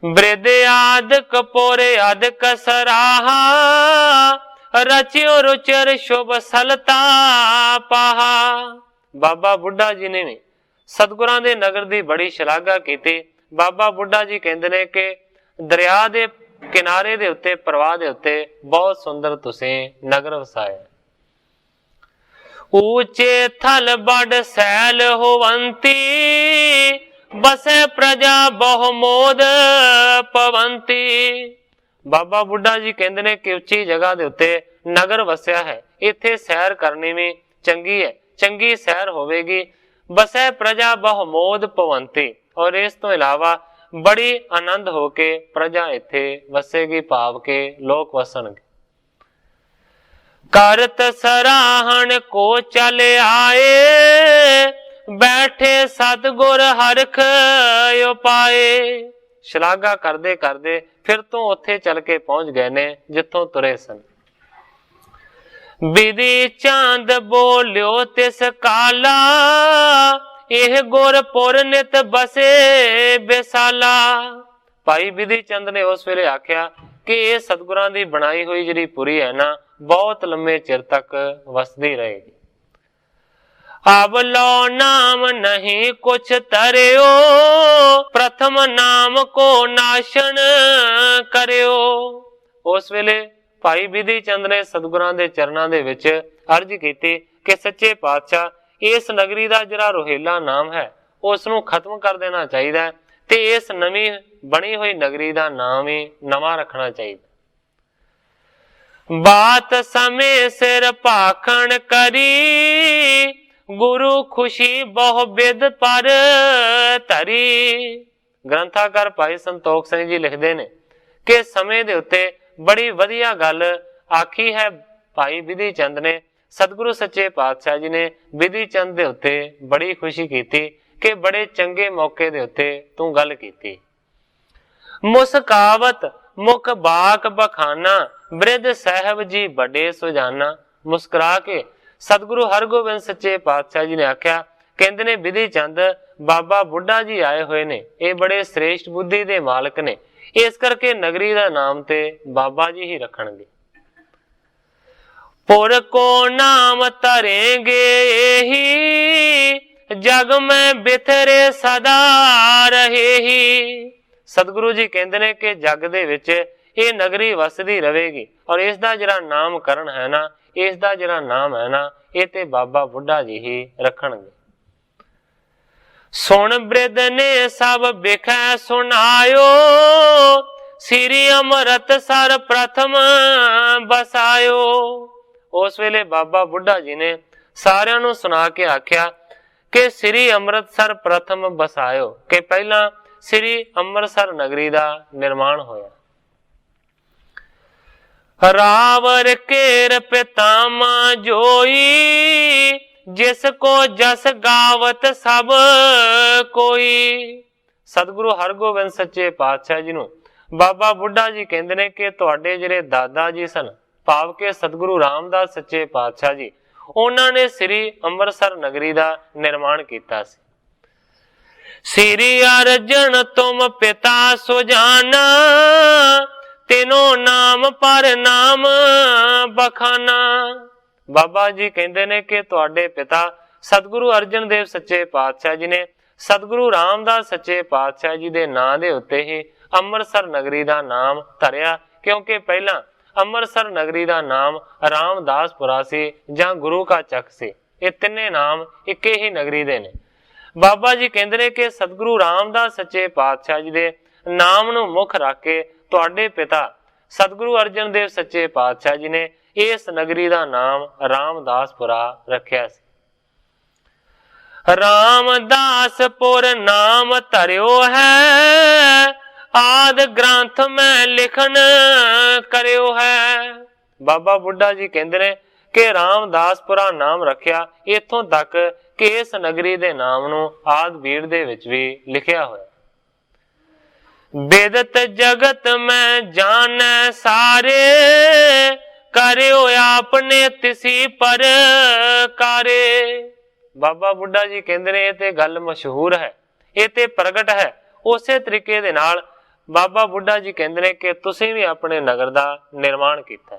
Speaker 1: ਬ੍ਰਿਧ ਆਦਿਕ ਪੋਰੇ ਆਦਿਕ ਸਰਾਹਾ, ਰਚਿਓ ਰੁਚਰ ਸ਼ੁਭ ਸਲਤਾ ਪਾਹਾ। ਬਾਬਾ ਬੁੱਢਾ ਜੀ ਨੇ ਵੀ ਸਤਿਗੁਰਾਂ ਦੇ ਨਗਰ ਦੀ ਬੜੀ ਸ਼ਲਾਘਾ ਕੀਤੀ। ਬਾਬਾ ਬੁੱਢਾ ਜੀ ਕਹਿੰਦੇ ਨੇ ਕਿ ਦਰਿਆ ਦੇ ਕਿਨਾਰੇ ਦੇ ਉੱਤੇ ਪ੍ਰਵਾਹ ਦੇ ਉੱਤੇ ਬਹੁਤ ਸੁੰਦਰ ਤੁਸੀਂ ਨਗਰ ਵਸਾਇਆ। ਊਚੇ ਥਲ ਬੜ ਸੈਲ ਹੋਵੰਤੀ, ਬਸੇ ਪ੍ਰਜਾ ਬਹੁ ਮੋਦ ਪਵੰਤੀ। ਬਾਬਾ ਬੁੱਢਾ ਜੀ ਕਹਿੰਦੇ ਨੇ ਕਿ ਉੱਚੀ ਜਗ੍ਹਾ ਦੇ ਉੱਤੇ ਨਗਰ ਵਸਿਆ ਹੈ, ਇੱਥੇ ਸੈਰ ਕਰਨੀ ਵੀ ਚੰਗੀ ਹੈ, ਚੰਗੀ ਸੈਰ ਹੋਵੇਗੀ। ਬਸੈ ਪ੍ਰਜਾ ਬਹੁ ਮੋਦ ਪਵੰਤੀ, ਔਰ ਇਸ ਤੋਂ ਇਲਾਵਾ ਬੜੀ ਆਨੰਦ ਹੋ ਕੇ ਪ੍ਰਜਾ ਇੱਥੇ ਵਸੇਗੀ, ਭਾਵ ਕੇ ਲੋਕ ਵਸਣਗੇ। ਕਰਤ ਸਰਾਹਣ ਕੋ ਚਲ ਆਏ, बैठे सतगुर हरख उपाए। ਸ਼ਲਾਘਾ ਕਰਦੇ ਕਰਦੇ ਫਿਰ ਤੋਂ ਉੱਥੇ ਚੱਲ ਕੇ ਪਹੁੰਚ ਗਏ ਨੇ ਜਿੱਥੋਂ ਤੁਰੇ ਸਨ। ਬਿਧੀ ਚੰਦ ਬੋਲਿਓ ਤਿਸ ਕਾਲਾ, ਇਹ ਗੁਰਪੁਰ ਨਿਤ ਬਸੇ ਬਿਸਾਲਾ। ਭਾਈ ਬਿਧੀ ਚੰਦ ਨੇ ਉਸ ਵੇਲੇ ਆਖਿਆ ਕਿ ਇਹ ਸਤਿਗੁਰਾਂ ਦੀ ਬਣਾਈ ਹੋਈ ਜਿਹੜੀ ਪੁਰੀ ਹੈ ਨਾ, ਬਹੁਤ ਲੰਮੇ ਚਿਰ ਤੱਕ ਵਸਦੀ ਰਹੇਗੀ। अब लो नाम नहीं कुछ तरियो, प्रथम नाम को नाशन करियो। ਉਸ ਵੇਲੇ ਭਾਈ ਬਿਧੀ ਚੰਦ ਨੇ ਸਤਿਗੁਰਾਂ ਦੇ ਚਰਨਾਂ ਦੇ ਵਿੱਚ ਅਰਜ਼ ਕੀਤੀ ਕਿ ਸੱਚੇ ਪਾਤਸ਼ਾਹ, ਇਸ ਨਗਰੀ ਦਾ ਜਿਹੜਾ ਰੋਹੇਲਾ ਨਾਮ ਹੈ ਉਸ ਨੂੰ ਖਤਮ ਕਰ ਦੇਣਾ ਚਾਹੀਦਾ ਤੇ ਇਸ ਨਵੀਂ ਬਣੀ ਹੋਈ ਨਗਰੀ ਦਾ ਨਾਮ ਹੀ ਨਵਾਂ ਰੱਖਣਾ ਚਾਹੀਦਾ। ਬਾਤ ਸਮੇਂ ਸਿਰ ਭਾਖਣ ਕਰੀ, ਗੁਰੂ ਖੁਸ਼ੀ ਬਹੁ ਬਿਦ ਪਰ ਧਰੀ। ਗ੍ਰੰਥਾਕਾਰ ਭਾਈ ਸੰਤੋਖ ਸਿੰਘ ਜੀ ਲਿਖਦੇ ਨੇ ਕਿ ਸਮੇਂ ਦੇ ਉੱਤੇ ਬੜੀ ਵਧੀਆ ਗੱਲ ਆਖੀ ਹੈ ਭਾਈ ਬਿਧੀ ਚੰਦ ਨੇ। ਸਤਿਗੁਰੂ ਸੱਚੇ ਪਾਤਸ਼ਾਹ ਜੀ ਨੇ ਬਿਧੀ ਚੰਦ ਦੇ ਉੱਤੇ ਬੜੀ ਖੁਸ਼ੀ ਕੀਤੀ ਕਿ ਬੜੇ ਚੰਗੇ ਮੌਕੇ ਦੇ ਉੱਤੇ ਤੂੰ ਗੱਲ ਕੀਤੀ। ਮੁਸਕਾਵਤ ਮੁਖ ਬਾਕ ਬਖਾਨਾ, ਬ੍ਰਿਧ ਸਾਹਿਬ ਜੀ ਵੱਡੇ ਸੁਜਾਨਾ। ਮੁਸਕਰਾ ਕੇ ਸਤਿਗੁਰੂ ਹਰਗੋਬਿੰਦ ਸੱਚੇ ਪਾਤਸ਼ਾਹ ਜੀ ਨੇ ਆਖਿਆ, ਕਹਿੰਦੇ ਨੇ ਬਿਧੀ ਚੰਦ ਬਾਬਾ ਬੁੱਢਾ ਜੀ ਆਏ ਹੋਏ ਨੇ, ਇਹ ਬੜੇ ਸ੍ਰੇਸ਼ਟ ਬੁੱਧੀ ਦੇ ਮਾਲਕ ਨੇ, ਇਸ ਕਰਕੇ ਨਗਰੀ ਦਾ ਨਾਮ ਤੇ ਬਾਬਾ ਜੀ ਹੀ ਰੱਖਣਗੇ। ਪੁਰ ਕੋ ਨਾਮ ਧਰੇਂਗੇ ਹੀ, ਜਗ ਮੈਂ ਬਿਥਰੇ ਸਦਾ ਰਹੇ ਹੀ। ਸਤਿਗੁਰੂ ਜੀ ਕਹਿੰਦੇ ਨੇ ਕਿ ਜਗ ਦੇ ਵਿੱਚ ਇਹ ਨਗਰੀ ਵਸਦੀ ਰਹੇਗੀ ਔਰ ਇਸ ਦਾ ਜਿਹੜਾ ਨਾਮਕਰਨ ਹੈ ਨਾ, ਇਸ ਦਾ ਜਿਹੜਾ ਨਾਮ ਹੈ ਨਾ, ਇਹ ਤੇ ਬਾਬਾ ਬੁੱਢਾ ਜੀ ਹੀ ਰੱਖਣਗੇ। ਸੁਣ ਬ੍ਰਿਧ ਨੇ ਸਭ ਬਿਖੈ ਸੁਣਾਇਓ, ਸ੍ਰੀ ਅੰਮ੍ਰਿਤਸਰ ਪ੍ਰਥਮ ਬਸਾਇਓ। ਉਸ ਵੇਲੇ ਬਾਬਾ ਬੁੱਢਾ ਜੀ ਨੇ ਸਾਰਿਆਂ ਨੂੰ ਸੁਣਾ ਕੇ ਆਖਿਆ ਕਿ ਸ੍ਰੀ ਅੰਮ੍ਰਿਤਸਰ ਪ੍ਰਥਮ ਬਸਾਇਓ, ਕਿ ਪਹਿਲਾਂ ਸ੍ਰੀ ਅੰਮ੍ਰਿਤਸਰ ਨਗਰੀ ਦਾ ਨਿਰਮਾਣ ਹੋਇਆ। ਰਾਵਰ ਕੇਰ ਪਿਤਾਮਾ ਜੋਈ, ਜਿਸ ਕੋ ਜਸ ਗਾਵਤ ਸਭ ਕੋਈ। ਸਤਿਗੁਰੂ ਹਰਗੋਬਿੰਦ ਸੱਚੇ ਪਾਤਸ਼ਾਹ ਜੀ ਨੂੰ ਬਾਬਾ ਬੁੱਢਾ ਜੀ ਕਹਿੰਦੇ ਨੇ ਕਿ ਤੁਹਾਡੇ ਜਿਹੜੇ ਦਾਦਾ ਜੀ ਸਨ, ਭਾਵ ਕਿ ਸਤਿਗੁਰੂ ਰਾਮਦਾਸ ਸੱਚੇ ਪਾਤਸ਼ਾਹ ਜੀ, ਉਹਨਾਂ ਨੇ ਸ੍ਰੀ ਅੰਮ੍ਰਿਤਸਰ ਨਗਰੀ ਦਾ ਨਿਰਮਾਣ ਕੀਤਾ ਸੀ। ਸ੍ਰੀ ਅਰਜਨ ਤੁਮ ਪਿਤਾ ਸੁਜਾਨਾ, ਤੈਨੋ ਨਾਮ ਪਰ ਨਾਮ ਬਖਾਨਾ। ਬਾਬਾ ਜੀ ਕਹਿੰਦੇ ਨੇ ਕਿ ਤੁਹਾਡੇ ਪਿਤਾ ਸਤਿਗੁਰੂ ਅਰਜਨ ਦੇਵ ਸੱਚੇ ਪਾਤਸ਼ਾਹ ਜੀ ਨੇ ਸਤਿਗੁਰੂ ਰਾਮਦਾਸ ਸੱਚੇ ਪਾਤਸ਼ਾਹ ਜੀ ਦੇ ਨਾਂ ਦੇ ਉੱਤੇ ਹੀ ਅੰਮ੍ਰਿਤਸਰ ਨਗਰੀ ਦਾ ਨਾਮ ਧਰਿਆ, ਕਿਉਂਕਿ ਪਹਿਲਾਂ ਅੰਮ੍ਰਿਤਸਰ ਨਗਰੀ ਦਾ ਨਾਮ ਰਾਮਦਾਸਪੁਰਾ ਸੀ ਜਾਂ ਗੁਰੂ ਕਾ ਚੱਕ ਸੀ। ਇਹ ਤਿੰਨੇ ਨਾਮ ਇੱਕੇ ਹੀ ਨਗਰੀ ਦੇ ਨੇ। ਬਾਬਾ ਜੀ ਕਹਿੰਦੇ ਨੇ ਕਿ ਸਤਿਗੁਰੂ ਰਾਮਦਾਸ ਸੱਚੇ ਪਾਤਸ਼ਾਹ ਜੀ ਦੇ ਨਾਮ ਨੂੰ ਮੁੱਖ ਰੱਖ ਕੇ ਤੁਹਾਡੇ ਪਿਤਾ ਸਤਿਗੁਰੂ ਅਰਜਨ ਦੇਵ ਸੱਚੇ ਪਾਤਸ਼ਾਹ ਜੀ ਨੇ ਇਸ ਨਗਰੀ ਦਾ ਨਾਮ ਰਾਮਦਾਸਪੁਰਾ ਰੱਖਿਆ ਸੀ। ਰਾਮਦਾਸਪੁਰ ਨਾਮ ਧਰਿਓ ਹੈ, ਆਦ ਗ੍ਰੰਥ ਮੈਂ ਲਿਖਣ ਕਰਿਓ ਹੈ। ਬਾਬਾ ਬੁੱਢਾ ਜੀ ਕਹਿੰਦੇ ਨੇ ਕਿ ਰਾਮਦਾਸਪੁਰਾ ਨਾਮ ਰੱਖਿਆ, ਇੱਥੋਂ ਤੱਕ ਕਿ ਇਸ ਨਗਰੀ ਦੇ ਨਾਮ ਨੂੰ ਆਦ ਬੀੜ ਦੇ ਵਿੱਚ ਵੀ ਲਿਖਿਆ ਹੋਇਆ। ਬੇਦਤ ਜਗਤ ਮੈਂ ਜਾਣੈ ਸਾਰੇ, ਕਰਿਓ ਆਪਨੇ ਤਿਸੀ ਪਰ ਕਾਰੇ। ਬਾਬਾ ਬੁੱਢਾ ਜੀ ਕਹਿੰਦੇ ਨੇ ਇਹ ਤੇ ਗੱਲ ਮਸ਼ਹੂਰ ਹੈ, ਇਹ ਤੇ ਪ੍ਰਗਟ ਹੈ। ਉਸੇ ਤਰੀਕੇ ਦੇ ਨਾਲ ਬਾਬਾ ਬੁੱਢਾ ਜੀ ਕਹਿੰਦੇ ਨੇ ਕਿ ਤੁਸੀਂ ਵੀ ਆਪਣੇ ਨਗਰ ਦਾ ਨਿਰਮਾਣ ਕੀਤਾ।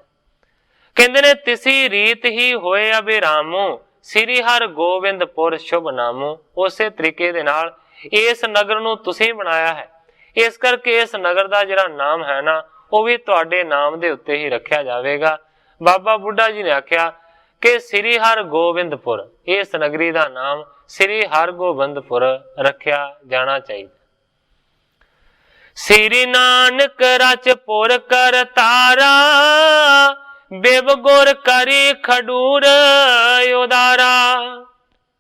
Speaker 1: ਕਹਿੰਦੇ ਨੇ ਤਿਸੀ ਰੀਤ ਹੀ ਹੋਏ ਅਬਿਰਾਮੋ, ਸ੍ਰੀ ਹਰਿ ਗੋਬਿੰਦਪੁਰ ਸ਼ੁਭ ਨਾਮੋ। ਉਸੇ ਤਰੀਕੇ ਦੇ ਨਾਲ ਇਸ ਨਗਰ ਨੂੰ ਤੁਸੀਂ ਬਣਾਇਆ ਹੈ, ਇਸ ਕਰਕੇ ਇਸ ਨਗਰ ਦਾ ਜਿਹੜਾ ਨਾਮ ਹੈ ਨਾ, ਉਹ ਵੀ ਤੁਹਾਡੇ ਨਾਮ ਦੇ ਉੱਤੇ ਹੀ ਰੱਖਿਆ ਜਾਵੇਗਾ। ਬਾਬਾ ਬੁੱਢਾ ਜੀ ਨੇ ਆਖਿਆ ਕਿ ਸ੍ਰੀ ਹਰਿ ਗੋਬਿੰਦਪੁਰ, ਇਸ ਨਗਰੀ ਦਾ ਨਾਮ ਸ੍ਰੀ ਹਰਗੋਬਿੰਦਪੁਰ ਰੱਖਿਆ ਜਾਣਾ ਚਾਹੀਦਾ। ਸ੍ਰੀ ਨਾਨਕ ਰਚ ਪੁਰ ਕਰ ਤਾਰਾ, ਬਿਬ ਗੁਰ ਕਰੀ ਖਡੂਰ ਉਦਾਰਾ।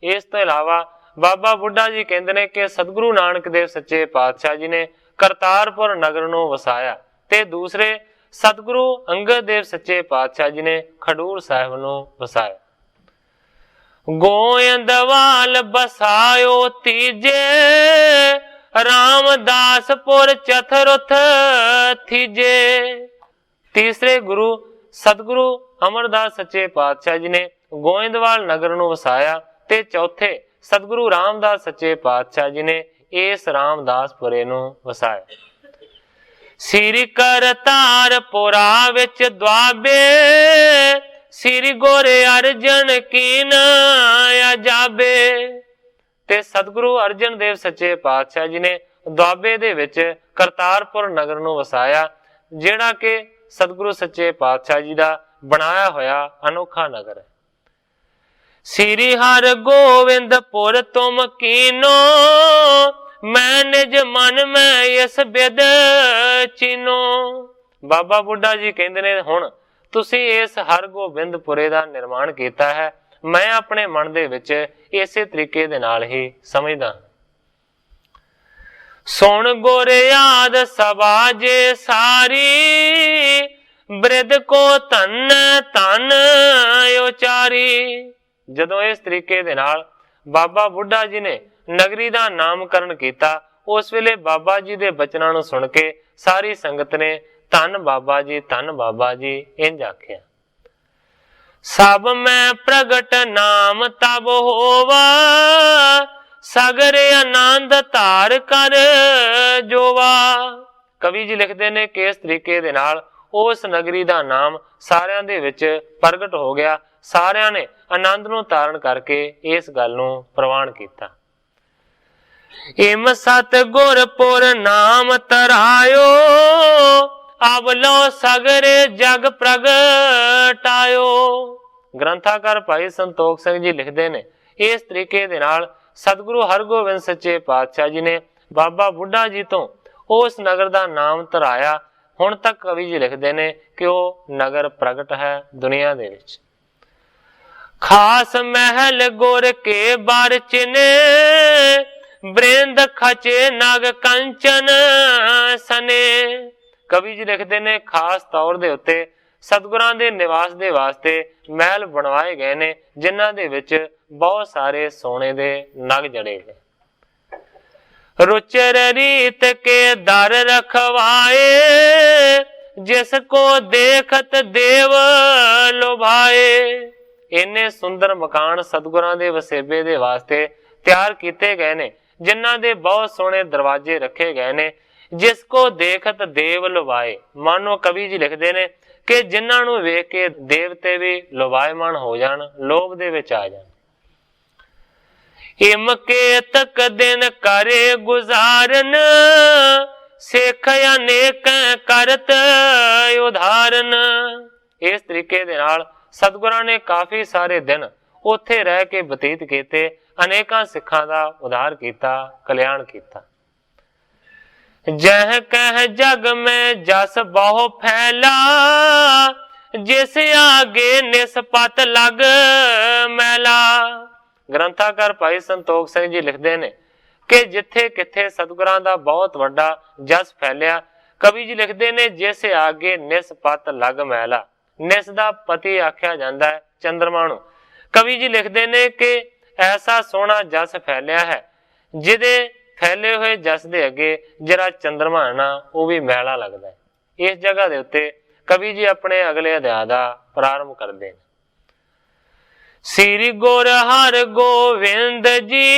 Speaker 1: ਇਸ ਤੋਂ ਇਲਾਵਾ ਬਾਬਾ ਬੁੱਢਾ ਜੀ ਕਹਿੰਦੇ ਨੇ ਕਿ ਸਤਿਗੁਰੂ ਨਾਨਕ ਦੇਵ ਸੱਚੇ ਪਾਤਸ਼ਾਹ ਜੀ ਨੇ ਕਰਤਾਰਪੁਰ ਨਗਰ ਨੂੰ ਵਸਾਇਆ ਤੇ ਦੂਸਰੇ ਸਤਿਗੁਰੂ ਅੰਗਦ ਦੇਵ ਸੱਚੇ ਪਾਤਸ਼ਾਹ ਜੀ ਨੇ ਖਡੂਰ ਸਾਹਿਬ ਨੂੰ ਵਸਾਇਆ। गोयंदवाल बसायो तीजे, रामदासपुर चतुर्थ थीजे। तीसरे गुरु सतगुरु अमरदास सच्चे पातशाह जी ने गोइंदवाल नगर ਨੂੰ ਵਸਾਇਆ ਤੇ ਚੌਥੇ ਸਤਿਗੁਰੂ ਰਾਮਦਾਸ ਸੱਚੇ ਪਾਤਸ਼ਾਹ ਜੀ ਨੇ ਇਸ ਰਾਮਦਾਸਪੁਰੇ ਨੂੰ ਵਸਾਇਆ। ਸ੍ਰੀ ਕਰਤਾਰਪੁਰਾ ਵਿੱਚ ਦੁਆਬੇ, ਸ੍ਰੀ ਗੁਰ ਅਰਜਨ ਕੀਨ ਅਜਾਬੇ। ਤੇ ਸਤਿਗੁਰੂ ਅਰਜਨ ਦੇਵ ਸੱਚੇ ਪਾਤਸ਼ਾਹ ਜੀ ਨੇ ਦੁਆਬੇ ਦੇ ਵਿੱਚ ਕਰਤਾਰਪੁਰ ਨਗਰ ਨੂੰ ਵਸਾਇਆ, ਜਿਹੜਾ ਕਿ ਸਤਿਗੁਰੂ ਸੱਚੇ ਪਾਤਸ਼ਾਹ ਜੀ ਦਾ ਬਣਾਇਆ ਹੋਇਆ ਅਨੋਖਾ ਨਗਰ ਹੈ। श्री हर गोविंदपुर तुम कीनो, मैं निज मन में इस बिद चीनो। बाबा बुढ़ा जी कहते ने हुण तुसी इस हर गोबिंदपुरे दा निर्माण कीता है, मैं अपने मन दे विच इसे तरीके दे नाल ही समझदा। सुन गुर याद सभा जे सारी, बृद को धन धन उचारी। ਜਦੋਂ ਇਸ ਤਰੀਕੇ ਦੇ ਨਾਲ ਬਾਬਾ ਬੁੱਢਾ ਜੀ ਨੇ ਨਗਰੀ ਦਾ ਨਾਮਕਰਨ ਕੀਤਾ, ਉਸ ਵੇਲੇ ਬਾਬਾ ਜੀ ਦੇ ਬਚਨਾਂ ਨੂੰ ਸੁਣ ਕੇ ਸਾਰੀ ਸੰਗਤ ਨੇ ਧੰਨ ਬਾਬਾ ਜੀ, ਧੰਨ ਬਾਬਾ ਜੀ ਇੰਜ ਆਖਿਆ। ਸਭ ਮੈਂ ਪ੍ਰਗਟ ਨਾਮ ਤਬ ਹੋਵਾ, ਸਗਰੇ ਆਨੰਦ ਧਾਰ ਕਰ ਜੋਵਾ। ਕਵੀ ਜੀ ਲਿਖਦੇ ਨੇ ਕਿ ਇਸ ਤਰੀਕੇ ਦੇ ਨਾਲ ਉਸ ਨਗਰੀ ਦਾ ਨਾਮ ਸਾਰਿਆਂ ਦੇ ਵਿੱਚ ਪ੍ਰਗਟ ਹੋ ਗਿਆ। ਸਾਰਿਆਂ ਨੇ ਆਨੰਦ ਨੂੰ ਧਾਰਨ ਕਰਕੇ ਇਸ ਗੱਲ ਨੂੰ ਪ੍ਰਵਾਨ ਕੀਤਾ। ਇਮ ਸਤ ਗੁਰਪੁਰ ਨਾਮ ਤਰਾਇਓ, ਅਵਲੋ ਸਗਰੇ ਜਗ ਪ੍ਰਗਟਾਇਓ। ਗ੍ਰੰਥਾਕਾਰ ਭਾਈ ਸੰਤੋਖ ਸਿੰਘ ਜੀ ਲਿਖਦੇ ਨੇ ਇਸ ਤਰੀਕੇ ਦੇ ਨਾਲ ਸਤਿਗੁਰੂ ਹਰਗੋਬਿੰਦ ਸੱਚੇ ਪਾਤਸ਼ਾਹ ਜੀ ਨੇ ਬਾਬਾ ਬੁੱਢਾ ਜੀ ਤੋਂ ਉਸ ਨਗਰ ਦਾ ਨਾਮ ਧਰਾਇਆ। ਹੁਣ ਤੱਕ ਕਵੀ ਜੀ ਲਿਖਦੇ ਨੇ ਕਿ ਉਹ ਨਗਰ ਪ੍ਰਗਟ ਹੈ ਦੁਨੀਆ ਦੇ ਵਿੱਚ। खास महल गुर के बार चिने, बृंद खचे नग कंचन सने। कवि जी लिखते ने खास तौर दे उत्ते सतगुरां दे निवास दे वास्ते महल बनवाए गए ने, जिन्हां दे विच बहुत सारे सोने दे नग जड़े गए। रुचर रीत के दर रखवाए, जिसको देखत देव लुभाए। इन्ने सुंदर मकान सतगुरां दे वसेबे दे वास्ते तैयार किए गए ने, जिन्हां दे बहुत सोहने दरवाजे रखे गए ने, जिसको देखत देव लुभाए। मानो कवि जी लिखते ने कि जिन्हां नूं वेख के देवते भी लुभाएमान हो जाण, लोभ दे विच आ जाण। इम के तक दिन करे गुजारन, सिख अनेक करत उदाहरण। इस तरीके दे नाल सतगुरां ने काफी सारे दिन उत्थे रह के बतीत कीते, अनेकां सिखां दा उद्धार कीता, कल्याण कीता। जह कह जग में जस बहु फैला, जिस आगे निस्पत लग मैला। ग्रंथाकार भाई संतोख सिंह जी लिखते ने कि जिथे किथे सतगुरां दा बहुत वड्डा जस फैलिया। कवि जी लिखते ने जिस आगे निस्पत लग मैला। निस दा पति आख्या जाता है चंद्रमा नूं। कवि जी लिखते ने कि ऐसा सोहना जस फैलिया है, जिहदे फैले हुए जस दे अगे जरा चंद्रमा है ना, वो भी मैला लगता है। इस जगह दे उत्ते कवि जी अपने अगले अध्याय दा प्रारंभ करते हैं। श्री गुर हर गोविंद जी,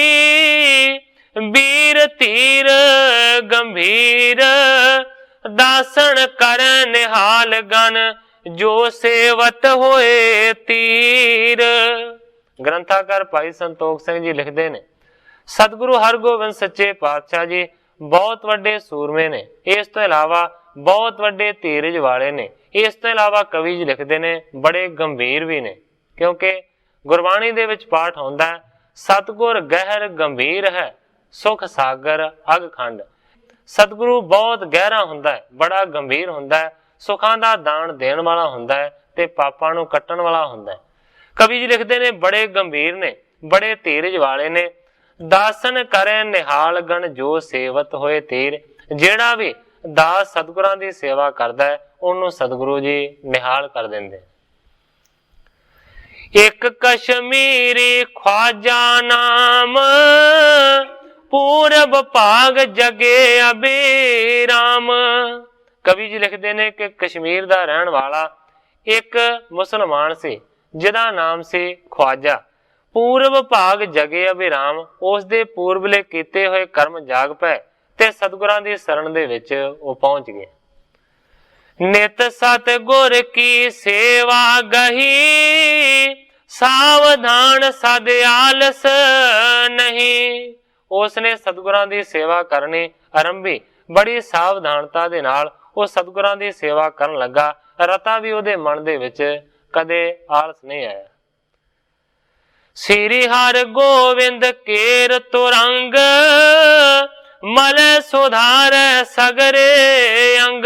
Speaker 1: बीर तीर गंभीर, दासन कर निहाल गन, जो सेवत होए तीर। ग्रंथाकार भाई संतोख सिंह जी लिखते ने सतगुरु हरगोबिंद सच्चे पातशाह जी बहुत वड्डे सूरमे ने, इस तो इलावा बहुत वड्डे धीरज वाले ने। इस तो इलावा कवि जी लिखते ने बड़े गंभीर भी ने, क्योंकि गुरबाणी दे विच पाठ होंदा है सतगुर गहर गंभीर है, सुख सागर अग खंड। सतगुरु बहुत गहरा हुंदा है, बड़ा गंभीर हुंदा है, सुखां दा दान देण वाला हुंदा है ते पापां नूं कट्टण वाला हुंदा है। कवि जी लिखते ने बड़े गंभीर ने, बड़े धीरज वाले ने। दासन करे निहाल गण, जो सेवत होए तीर। जेड़ा भी दास सतगुरां दी सेवा करदा है, उहनूं सतगुरु जी निहाल कर दिंदे। एक कश्मीरी ख्वाजा नाम, पूरब भाग जगे अभिराम। कवि जी लिखते ने कि कश्मीर का रहने वाला एक मुसलमान से जिहदा नाम से ख्वाजा, पूरब भाग जगे अभिराम, उस दे पूर्वले कीते हुए कर्म जाग पै ते सतगुरां दी शरण दे विच वो पहुंच गए। नित सतगुर की सेवा गही, सावधान सद आलस नहीं। उसने सतगुरां दी सेवा करनी आरंभी, बड़ी सावधानता दे नाल वो सतगुरां दी सेवा करन लगा। रता भी उहदे मन दे विच कदे आलस नहीं आया। श्री हर गोविंद केर तुरंग, मल सुधार सगरे अंग।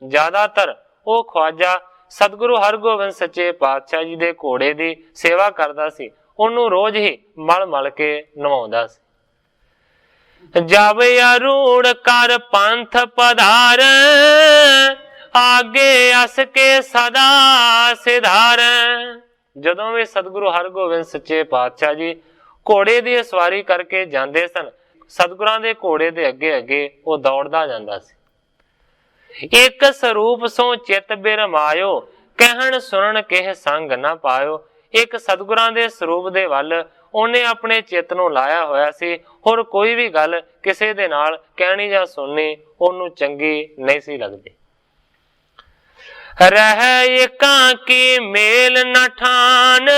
Speaker 1: ज्यादातर वो ख्वाजा सतगुरु हरगोबिंद सच्चे पातशाह जी दे घोड़े दी सेवा करदा सी, उन्होंने रोज ही मल मल के नवाउंदा सी। जब अरूढ़ कर पंथ पधार, आगे अस के सदा सिधार। जदों भी सतगुरु हरगोबिंद सच्चे पातशाह जी घोड़े की सवारी करके जाते सन, सतगुरां दे घोड़े दे अगे अगे वो दौड़दा जांदा सी। एक स्वरूप सो चित बिरमायो, कहन सुनन केह संग ना पायो। एक सतगुरां दे स्वरूप दे वल ਉਹਨੇ ਆਪਣੇ ਚਿੱਤ ਨੂੰ ਲਾਇਆ ਹੋਇਆ ਸੀ। ਹੋਰ ਕੋਈ ਵੀ ਗੱਲ ਕਿਸੇ ਦੇ ਨਾਲ ਕਹਿਣੀ ਜਾਂ ਸੁਣਨੀ ਉਹਨੂੰ ਚੰਗੀ ਨਹੀਂ ਸੀ ਲੱਗਦੀ। ਰਹਿ ਏਕਾਂ ਕੀ ਮੇਲ ਨ ਠਾਨ,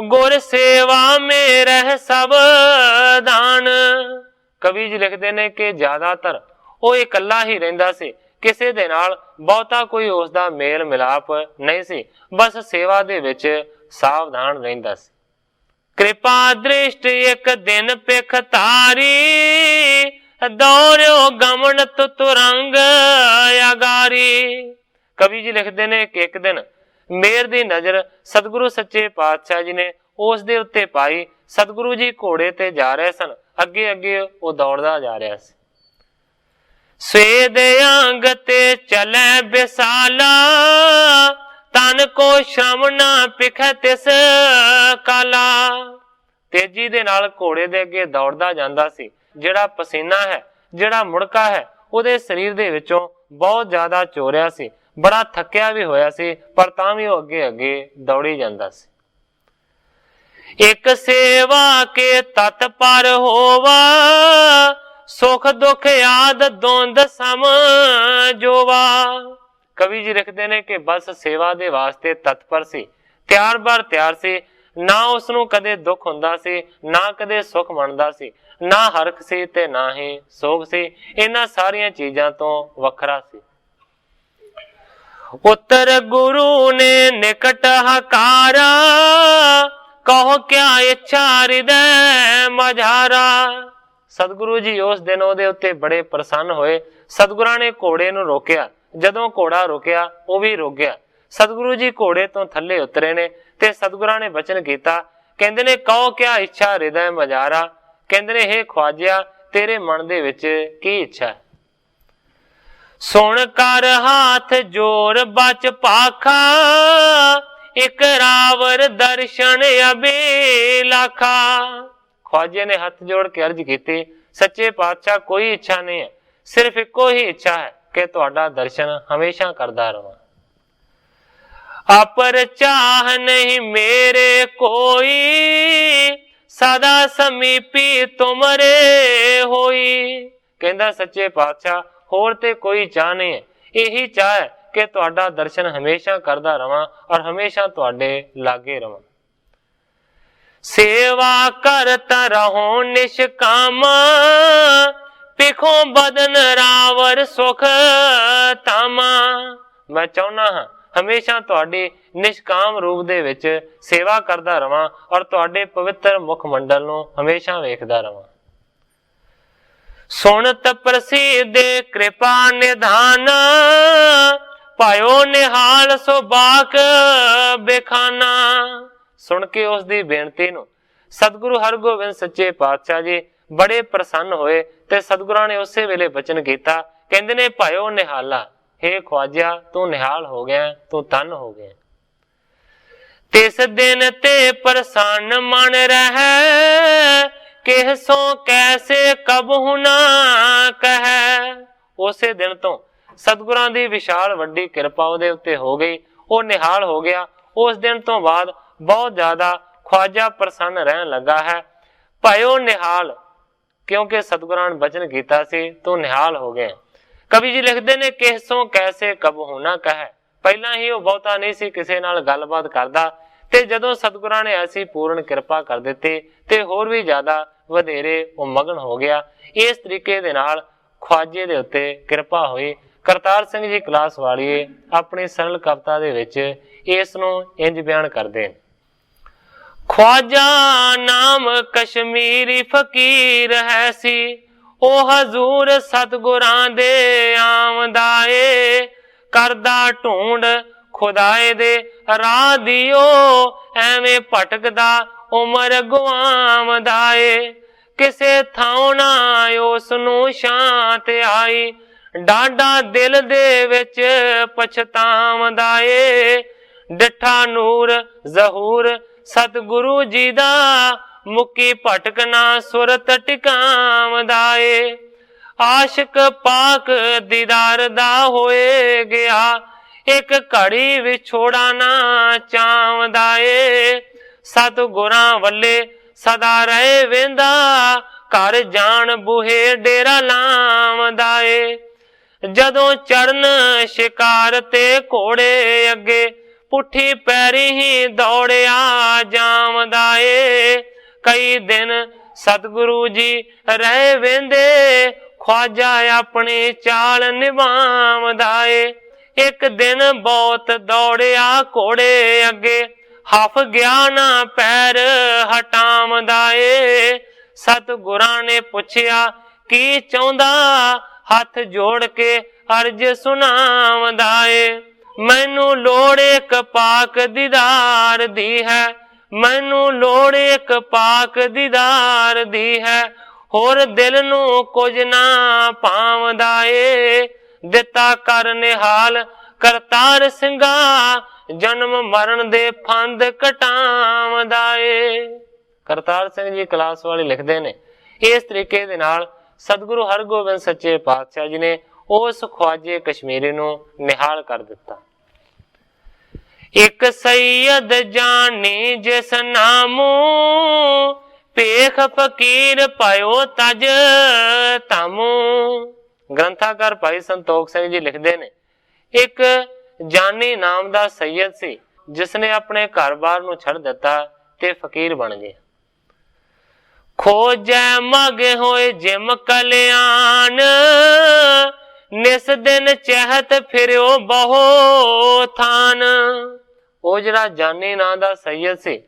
Speaker 1: ਗੁਰ ਸੇਵਾ ਮੇ ਰਹਿ ਸਭ ਦਾਨ। ਕਵੀ ਜੀ ਲਿਖਦੇ ਨੇ ਕਿ ਜ਼ਿਆਦਾਤਰ ਉਹ ਇਕੱਲਾ ਹੀ ਰਹਿੰਦਾ ਸੀ, ਕਿਸੇ ਦੇ ਨਾਲ ਬਹੁਤਾ ਕੋਈ ਉਸ ਦਾ ਮੇਲ ਮਿਲਾਪ ਨਹੀਂ ਸੀ, ਬਸ ਸੇਵਾ ਦੇ ਵਿੱਚ ਸਾਵਧਾਨ ਰਹਿੰਦਾ ਸੀ। कृपा दृष्ट एक दिन पिख तारी, दौड़ो गमन तुरंग अगारी। कवि जी लिखते ने कि एक दिन मेर दी नजर सतगुरु सच्चे पातशाह जी ने उस दे उत्ते पाई। सतगुरु जी घोड़े ते जा रहे सन, अगे अगे वो दौड़दा जा रहा सी। स्वेद अंग ते चले बिसाला, तन को श्रम ना पिख तिस काला। तेजी दे नाल घोड़े दे अगे दौड़दा जांदा सी। जिहड़ा पसीना है, जिहड़ा मुड़का है, उहदे शरीर दे विचों बहुत ज्यादा चोरिया सी, बड़ा थकिया भी होया सी, पर तां भी वो अगे अगे दौड़ी जांदा सी। एक सेवा के तत्पर होवा, सुख दुख याद द्वंद समझोवा। कवि जी लिखते ने कि बस सेवा दे वास्ते तत्पर सी, ਤਿਆਰ ਬਰ ਤਿਆਰ ਸੀ। ना उसनू कदे दुख हुंदा सी, ना कदे सुख मनदा सी, ना हरख सी ते ना ही सोग सी। इन्हां सारियां चीजां तो वखरा सी। उत्तर गुरु ने निकट हकारा, कहो क्या इच्छा हृदय मझारा। सतगुरु जी उस दिन उहदे उत्ते बड़े प्रसन्न होए। सतगुरां ने घोड़े नूं रोकिया। जदों घोड़ा रुकिया वो भी रुक गया। सतगुरु जी घोड़े तो थले उतरे ने ते सतगुरां ने बचन कीता। कहंदे ने कहो क्या इच्छा हृदय मजारा। कहंदे ने हे ख्वाजिया तेरे मन दे विच की इच्छा है। सुन कर हाथ जोर बच पाखा, एक रावर दर्शन अबेलाखा। ख्वाजे ने हाथ जोड़ के अर्ज की, सच्चे पातशाह कोई इच्छा नहीं है, सिर्फ इको ही इच्छा है कि तुहाडा दर्शन हमेशा करदा रहां। अपर चाह नहीं मेरे कोई, सदा समीपी तुमरे होई। कहंदा सच्चे पातशाह होर ते कोई चाह नहीं है, यही चाह है कि तुहाडा दर्शन हमेशा करदा रहां और हमेशा तुहाडे लागे रहां। सेवा करता रहो निष्कामा, पिखों बदन रावर सुख तामा। मैं चाहना हाँ हमेशा तुहाडी निष्काम रूप दे विच सेवा करदा रहां और तुहाडे पवित्र मुख मंडल नूं हमेशा वेखदा रहां। सुनत प्रसिद्ध कृपा निधान, पायो निहाल सो बाक बेखाना। सुन के उस दी बेनती नूं सतगुरु हरगोबिंद सच्चे पातशाह जी बड़े प्रसन्न होए ते सतगुरां ने उसे वेले बचन कीता। कहंदे ने भायो निहाला, हे ख्वाजा तू निहाल हो गया, तू धन हो गया। तिस दिन ते प्रसन्न मन रहे, किह सो कैसे कबहु ना कहे। उसे दिन तो सतगुरां दी विशाल वड्डी किरपा ਉਹਦੇ ਉੱਤੇ हो गई, ਉਹ ਨਿਹਾਲ हो गया। उस दिन तो बाद बहुत ज्यादा ख्वाजा प्रसन्न रहन लगा है। भयो निहाल, क्योंकि सतगुरां ने बचन कीता सी तो निहाल हो गए। कवि जी लिखते ने किसों कैसे कबहू ना कहे। पहला ही वो बहुता नहीं सी किसी नाल गलबात करदा, ते जदों सतगुरां ने ऐसी पूर्ण किरपा कर दित्ती ते होर भी ज्यादा वधेरे वो मगन हो गया। इस तरीके दे नाल ख्वाजे दे उत्ते किरपा हुई। करतार सिंह जी क्लास वालीए अपनी सरल कविता दे विच इस नूं इंज बयान करदे ने। ख्वाजा नाम कश्मीरी फकीर है सी, ओ हजूर सतगुरां दे आमदा ए, करदा ढूंढ खुदाए दे राह दियो, एवें भटकदा उमर गुआमदा ए। किसे थां ना उस नूं शांत आई, डाडा दिल दे विच पछतावदा ए। डिठा नूर जहूर सतगुरु जी दा, मुक्की भटकना सुरत टिकावदा ए। आशिक पाक दीदार दा होए गया, एक घड़ी विछोड़ा ना चावदा ए। सतगुरां वल्ले सदा रहे वेंदा, घर जान बूहे डेरा लावदा ए। जदों चरण शिकार ते घोड़े अगे, पुठी पैरी ही दौड़िया जावदा ए। कई दिन सतगुरु जी रहे वेंदे, ख्वाजा अपनी चाल निभावदा ए। एक दिन बहुत दौड़िया घोड़े अगे, हफ गया ना पैर हटावदा ए। सतगुरां ने पुछया की चाहुंदा, हथ जोड़ के अर्ज सुनावदा ए। मैनू लोड़ एक पाक दीदार दी है, मैनू लोड़ एक पाक दीदार दी है, होर दिल नू कुछ ना पावदा ए। दिता कर निहाल करतार सिंघा, जन्म मरण दे फंद कटावदा ए। करतार सिंह जी क्लास वाले लिखते ने इस तरीके दे नाल सतगुरु हरगोबिंद सच्चे पातशाह जी ने उस ख्वाजे कश्मीरी नू निहाल कर दिता। एक सैयद जानी जिस नामू, पेख फकीर पायो तज तामू। ग्रंथाकार भाई संतोख सिंह जी लिखते ने एक जानी नाम दा सैयद सी, जिसने अपने घर बार नू छड़ दिता ते फकीर बन गया। खोजै मगे होए जिम कल्याण, निस दिन चहत फिरियो बहु थान। ਉਹ ਜਿਹੜਾ ਜਾਨੀ ਨਾਂ ਦਾ ਸੈयद ਸੀ,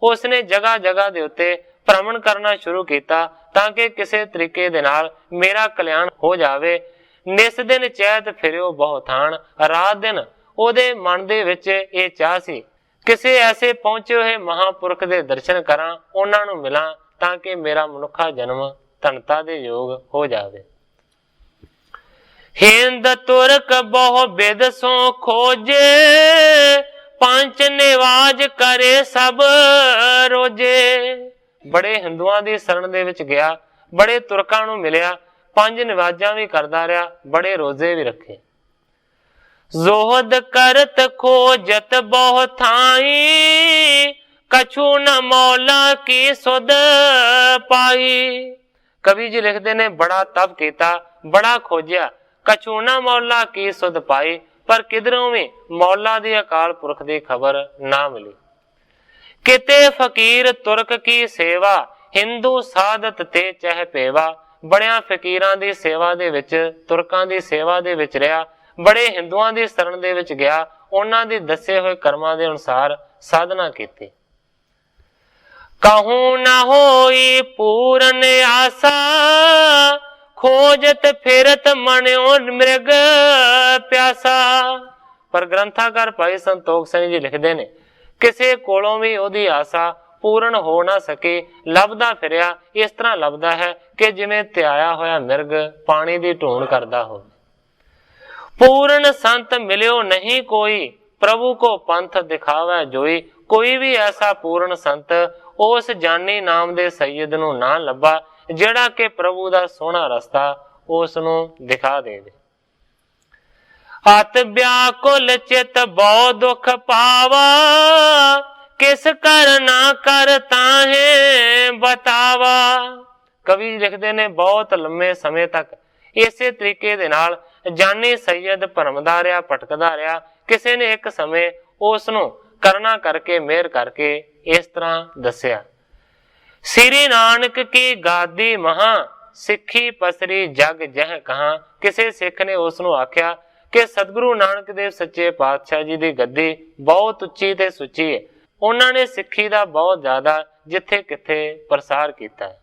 Speaker 1: ਉਸਨੇ ਜਗ੍ਹਾ ਜਗ੍ਹਾ ਦੇ ਉੱਤੇ ਭ੍ਰਮਣ ਕਰਨਾ ਸ਼ੁਰੂ ਕੀਤਾ ਤਾਂ ਕਿ ਕਿਸੇ ਤਰੀਕੇ ਦੇ ਨਾਲ ਮੇਰਾ ਕਲਿਆਣ ਹੋ ਜਾਵੇ। ਨਿਸ ਦਿਨ ਚਹਿਤ ਫਿਰਿਓ ਬਹੁ ਥਾਨ, ਰਾਤ ਦਿਨ ਉਹਦੇ ਮਨ ਦੇ ਵਿੱਚ ਇਹ ਚਾਹ ਸੀ ਕਿਸੇ ਐਸੇ ਪਹੁੰਚੇ ਹੋਏ ਮਹਾਂਪੁਰਖ ਦੇ ਦਰਸ਼ਨ ਕਰਾਂ, ਉਹਨਾਂ ਨੂੰ ਮਿਲਾਂ ਤਾਂ ਕਿ ਮੇਰਾ ਮਨੁੱਖਾ ਜਨਮ ਧਨਤਾ ਦੇ ਯੋਗ ਹੋ ਜਾਵੇ। ਹਿੰਦ ਤੁਰਕ ਬਹੁ ਬਿਦ ਸੋ ਖੋਜੇ, पंच निवाज करे सब रोजे। बड़े हिंदुआं दी शरण दे विच गया, बड़े तुरकां नूं मिलिया, पंज निवाजां भी करदा रहा, बड़े रोजे भी रखे। जोहद करत खोजत बहु थाई, कछु न मौला की सुध पाई। कवि जी लिखते ने बड़ा तप कीता, बड़ा खोजिया, कछु न मौला की सुध पाई, पर किधरों भी मौला दी अकाल पुरख दी खबर ना मिली। किते फकीर तुरक की सेवा, हिंदू सादत ते चह पेवा। बड़िया फकीरां दी सेवा दे विच, तुरकां दी सेवा दे विच रहा, बड़े हिंदुआं दी शरण दे विच गया, उन्हां दी दसे होए कर्मां दे अनुसार साधना कीती। कहूं ना होई पूरन आसा, खोजत फिरत मन्यो मृग प्यासा। पर ग्रंथाकार भाई संतोख सिंह जी लिखते ने किसे कोलों भी ओदी आसा पूर्ण हो ना सके, लभदा फिरिया इस तरह लभदा है कि जिवें त्याया होया मिर्ग पानी दी ढूंढ करदा हो। पूर्ण संत मिलियो नहीं कोई, प्रभु को पंथ दिखावे जोई। कोई भी ऐसा पूर्ण संत उस जानी नाम दे सैयद नूं ना लभा जिहड़ा कि प्रभु दा सोहना रस्ता उस नूं दिखा देवे। अत व्याकुल चित बहु दुख पावा, किस कर ना कर ताहे बतावा। कवि लिखते ने बहुत लंबे समय तक इसे तरीके दे नाल जानी सैयद भरमदा रहा, भटकदा रहा। किसी ने एक समय उसनूं करना करके मेहर करके इस तरह दसिया। श्री नानक की गादी महा, सिखी पसरी जग जह कहा। किसी सिख ने उसनूं आख्या कि सतगुरु नानक देव सच्चे पातशाह जी की गद्दी बहुत उच्ची ते सुची है। उन्होंने सिक्खी का बहुत ज्यादा जिथे किथे प्रसार किया है।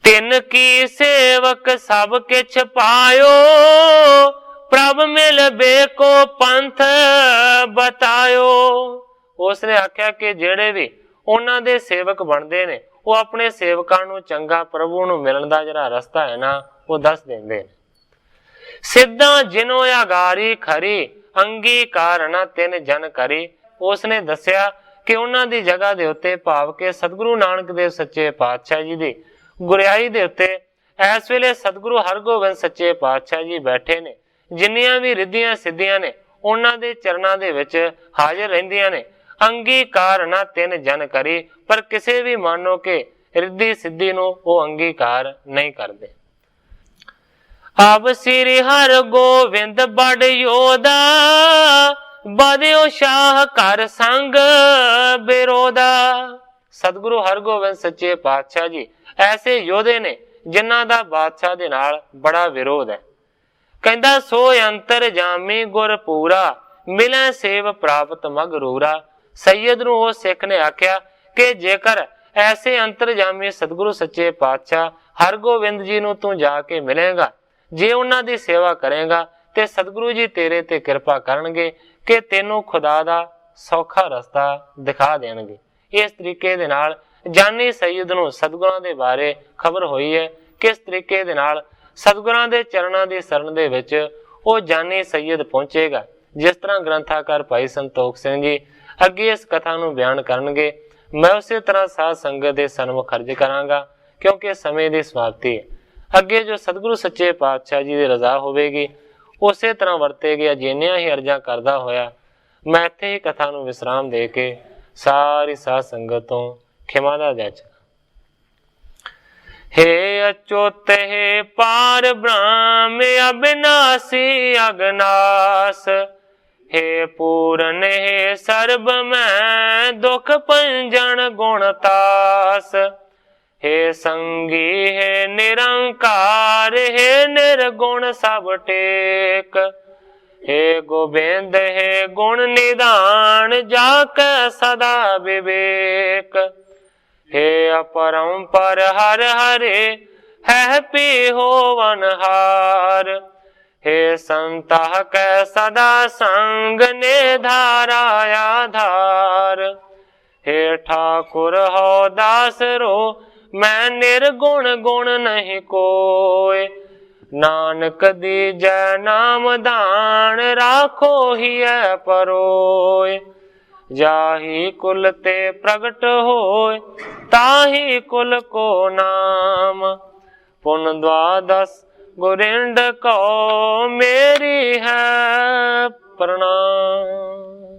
Speaker 1: तिन की सेवक सब किछ पायो, प्रभ मिल बेको पंथ बतायो। उसने आख्या कि जेड़े भी उन्हां दे सेवक बनते ने वो अपने सेवकां नूं चंगा प्रभु नूं मिलण दा जिहड़ा रस्ता है ना वो दस देंदे ने। सिद्धा जिनो आगारी खरी, अंगीकार ना तिन जन करी। उसने दसिया कि उन्हां दी जगह दे उत्ते भाव के सतगुरु नानक देव सच्चे पातशाह जी दी गुरियाई दे उत्ते इस वेले सतगुरु हरगोबिंद सच्चे पातशाह जी बैठे ने। जिन्नियां भी रिद्धियां सिद्धियां ने उन्हां दे चरणां दे विच हाजिर रहिंदियां ने। अंगीकार ना तिन जन करी, पर किसी भी मानो के रिद्धि सिद्धि नूं वो अंगीकार नहीं करते। अब श्री हर गोविंद बड़ योदा, बदियो शाह कर संग विरोधा। सतगुरु हरगोबिंद सच्चे पातशाह जी ऐसे योधे ने जिन्हां दा बादशाह दे नाल बड़ा विरोध है। कहंदा सो अंतर जामी गुर पूरा, मिले सेव प्राप्त मगरूरा। सैयद नूं उस सिख ने आख्या कि जेकर ऐसे अंतरजामी सतगुरु सच्चे पातशाह हरगोबिंद जी नूं तू जाके मिलेगा, जे उन्हां दी सेवा करेगा ते सतगुरु जी तेरे ते कृपा करनगे कि तेनों खुदा दा सौखा रस्ता दिखा देणगे। इस तरीके दे नाल जानी सैयद नूं सतगुरां दे बारे खबर होई है। किस तरीके दे नाल सतगुरां दे चरणां दी शरण दे विच ओ जानी सैयद पहुंचेगा। जिस तरह ग्रंथाकार भाई संतोख सिंह जी अगे इस कथा नूं बयान करनगे, मैं उसे तरह साध संगत दे सन्मुख अर्ज करांगा, क्योंकि समय दी समाप्ति है। अगे जो सतगुरु सच्चे पातशाह जी की रजा होवेगी उसे तरह वरतेगे। जिन्नियां ही अर्जा करदा होया मैं इत्थे ही कथा नूं विश्राम दे के सारी साध संगत तो खिमा दा याचना। हे अच्युत हे पार ब्रह्म अविनाशी अगनास, हे पूरन हे सर्ब मैं दुख पंजन गुणतास। हे संगी हे निरंकार, हे निर्गुण सब टेक। हे गोबिंद हे गुण निदान, जाके सदा विवेक। हे अपरंपर हर हरे, है पी होवन हार। हे संता कै सदा संग ने धारा आधार। हे ठाकुर हो दास रो, मैं निर्गुण गुण नहीं कोय। नानक दीजै नाम दान, राखो ही है परोय। जाही कुल ते प्रगट होय, ताही कुल को नाम। पुन द्वादश गुरिंड को मेरी है प्रणाम।